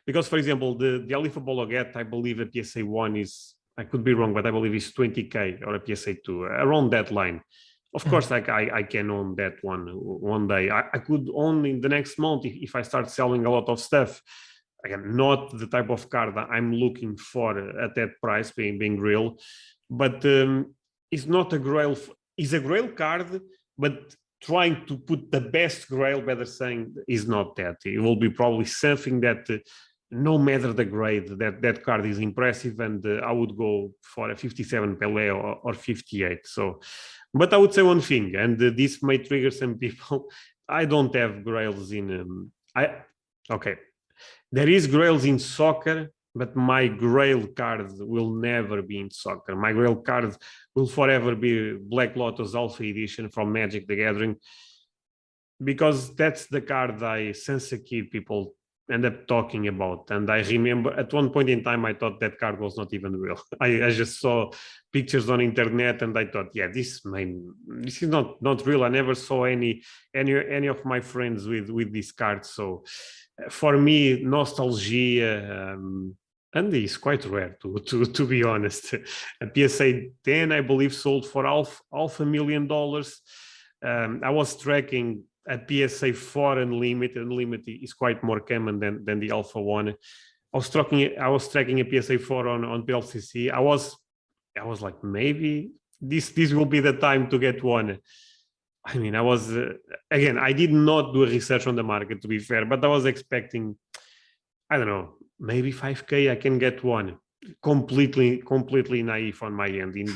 Because, for example, the Alifa Bologet, I believe a PSA 1 is, I could be wrong, but I believe it's 20K, or a PSA 2, around that line. Of course, I can own that one day. I could own in the next month if I start selling a lot of stuff. Again, not the type of card that I'm looking for at that price, being real. But it's not a grail. It's a grail card, but trying to put the best grail, better saying, is not that. It will be probably something that, no matter the grade, that card is impressive, and I would go for a 57 Pelé or 58. So, but I would say one thing, and this may trigger some people. I don't have grails in. There is grails in soccer, but my grail card will never be in soccer. My grail card will forever be Black Lotus Alpha Edition from Magic the Gathering, because that's the card since a kid, people end up talking about. And I remember at one point in time, I thought that card was not even real. I just saw pictures on internet and I thought, yeah, this is not real. I never saw any of my friends with this card. So for me, nostalgia, and it's quite rare to be honest. A PSA 10, I believe, sold for half $500,000. I was tracking a PSA 4 Unlimited is quite more common than the Alpha 1. I was tracking a PSA 4 on PLCC. I was like, maybe this will be the time to get one. I mean, I was again, I did not do research on the market, to be fair, but I was expecting, I don't know, maybe 5K I can get one. Completely naive on my end. In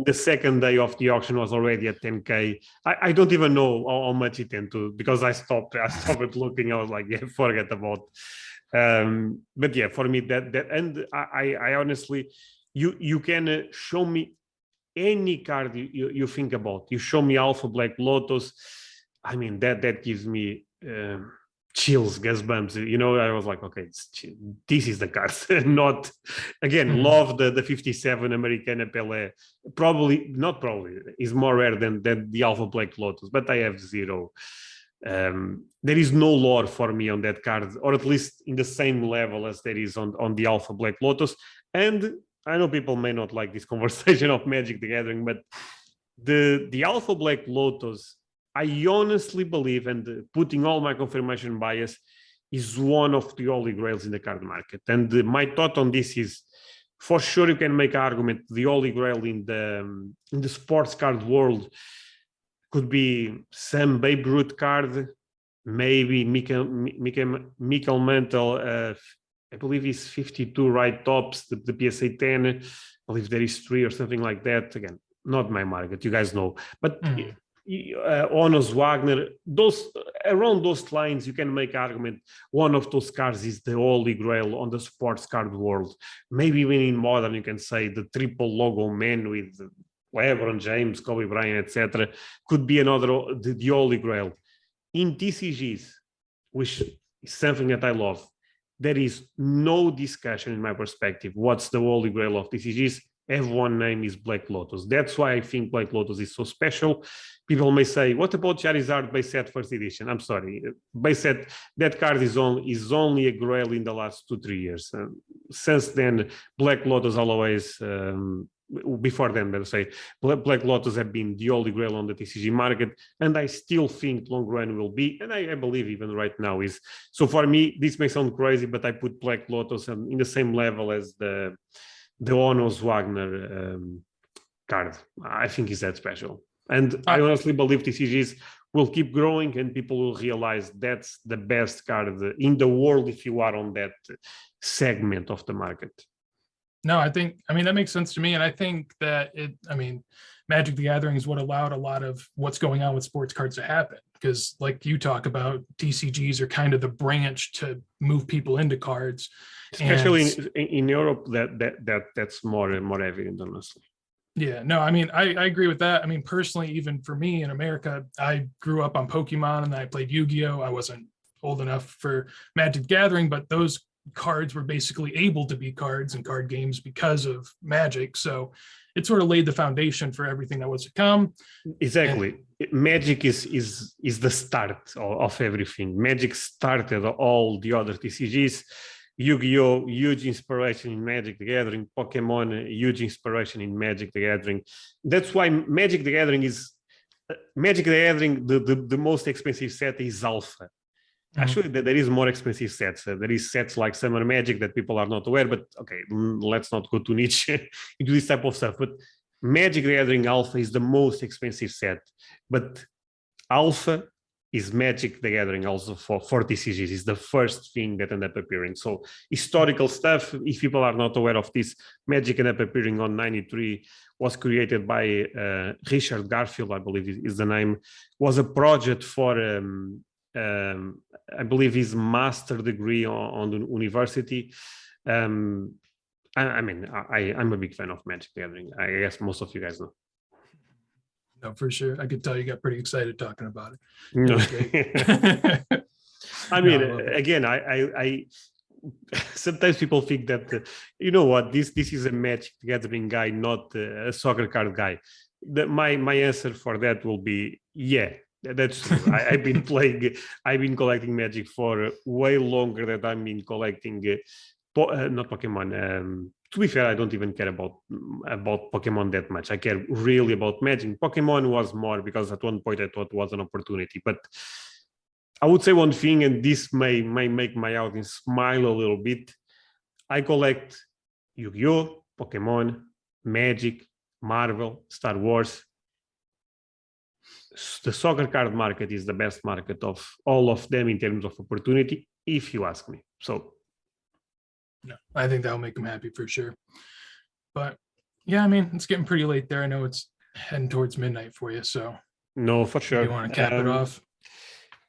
the second day of the auction was already at 10K. I don't even know how much it went to, because I stopped looking. I was like, yeah, forget about. But yeah, for me that and I honestly, you can show me any card you think about. You show me Alpha Black Lotus, I mean that gives me chills, goosebumps. You know, I was like, okay, this is the card. Not again, love the 57 Americana Pelé. Not probably is more rare than the Alpha Black Lotus, but I have zero. There is no lore for me on that card, or at least in the same level as there is on the Alpha Black Lotus. And I know people may not like this conversation of Magic the Gathering, but the Alpha Black Lotus, I honestly believe, and putting all my confirmation bias, is one of the holy grails in the card market. And my thought on this is, for sure, you can make an argument the holy grail in the sports card world could be some Babe Ruth card, maybe Mikkel Mantle. I believe he's 52 right tops, the PSA 10. I believe there is 3 or something like that. Again, not my market, you guys know. But Onos Wagner, those around those lines, you can make argument one of those cards is the holy grail on the sports card world. Maybe even in modern, you can say the triple logo man with LeBron James, Kobe Bryant, etc. could be another the holy grail. In TCGs, which is something that I love, there is no discussion in my perspective what's the holy grail of TCGs. Everyone name is Black Lotus. That's why I think Black Lotus is so special. People may say, what about Charizard base set first edition? I'm sorry, base set, that card is only a grail in the last 2-3 years. Since then, Black Lotus always, before then, let's say, Black Lotus have been the holy grail on the TCG market, and I still think long run will be, and I believe even right now is. So for me, this may sound crazy, but I put Black Lotus in the same level as the Onos Wagner card. I think is that special. And I honestly believe TCGs will keep growing and people will realize that's the best card in the world if you are on that segment of the market. No, I mean, that makes sense to me. And I think that Magic the Gathering is what allowed a lot of what's going on with sports cards to happen. Because like you talk about, TCGs are kind of the branch to move people into cards. Especially in Europe, that's more evident, honestly. Yeah, no, I mean, I agree with that. I mean, personally, even for me in America, I grew up on Pokemon and I played Yu-Gi-Oh! I wasn't old enough for Magic the Gathering, but those cards were basically able to be cards and card games because of Magic. So it sort of laid the foundation for everything that was to come. Exactly. Magic is the start of everything. Magic started all the other TCGs. Yu-Gi-Oh! Huge inspiration in Magic the Gathering. Pokemon, huge inspiration in Magic the Gathering. That's why Magic the Gathering is the most expensive set is Alpha. Actually, there is more expensive sets. There is sets like Summer Magic that people are not aware, but okay, let's not go too niche into this type of stuff. But Magic the Gathering Alpha is the most expensive set. But Alpha is Magic the Gathering also for TCGs. Is the first thing that ended up appearing. So historical stuff, if people are not aware of this, Magic ended up appearing on 93, was created by Richard Garfield, I believe is the name, was a project for... I believe his master degree on the university. I'm a big fan of Magic the Gathering. I guess most of you guys know. No, for sure. I could tell you got pretty excited talking about it. No. I mean, again, I sometimes people think that you know what, this is a Magic Gathering guy, not a soccer card guy. My answer for that will be yeah. That's true. I've been collecting Magic for way longer than I've been collecting, not Pokemon. To be fair, I don't even care about Pokemon that much. I care really about Magic. Pokemon was more because at one point I thought it was an opportunity. But I would say one thing, and this may make my audience smile a little bit. I collect Yu-Gi-Oh, Pokemon, Magic, Marvel, Star Wars. The soccer card market is the best market of all of them in terms of opportunity, if you ask me. So no, I think that'll make them happy for sure. But yeah, I mean, it's getting pretty late there. I know it's heading towards midnight for you, so no, for sure. You want to cap it off?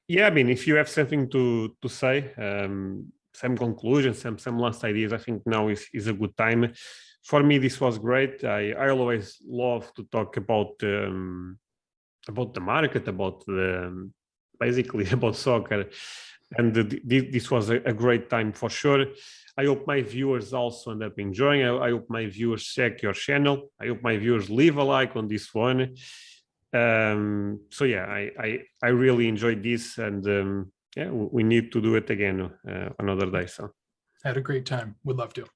Yeah, I mean, if you have something to say, some conclusions, some last ideas, I think now is a good time. For me, this was great. I always love to talk about the market, about basically about soccer, and this was a great time for sure. I hope my viewers also end up enjoying. I hope my viewers check your channel. I hope my viewers leave a like on this one. So yeah, I really enjoyed this, and yeah, we need to do it again another day. So had a great time. Would love to.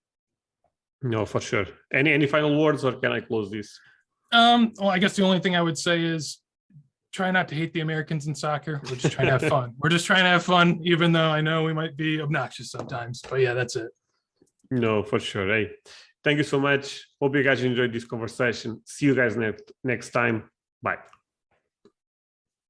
No, for sure. Any final words, or can I close this? Well, I guess the only thing I would say is try not to hate the Americans in soccer. We're just trying to have fun. We're just trying to have fun, even though I know we might be obnoxious sometimes. But yeah, that's it. No, for sure. Hey, thank you so much. Hope you guys enjoyed this conversation. See you guys next time. Bye.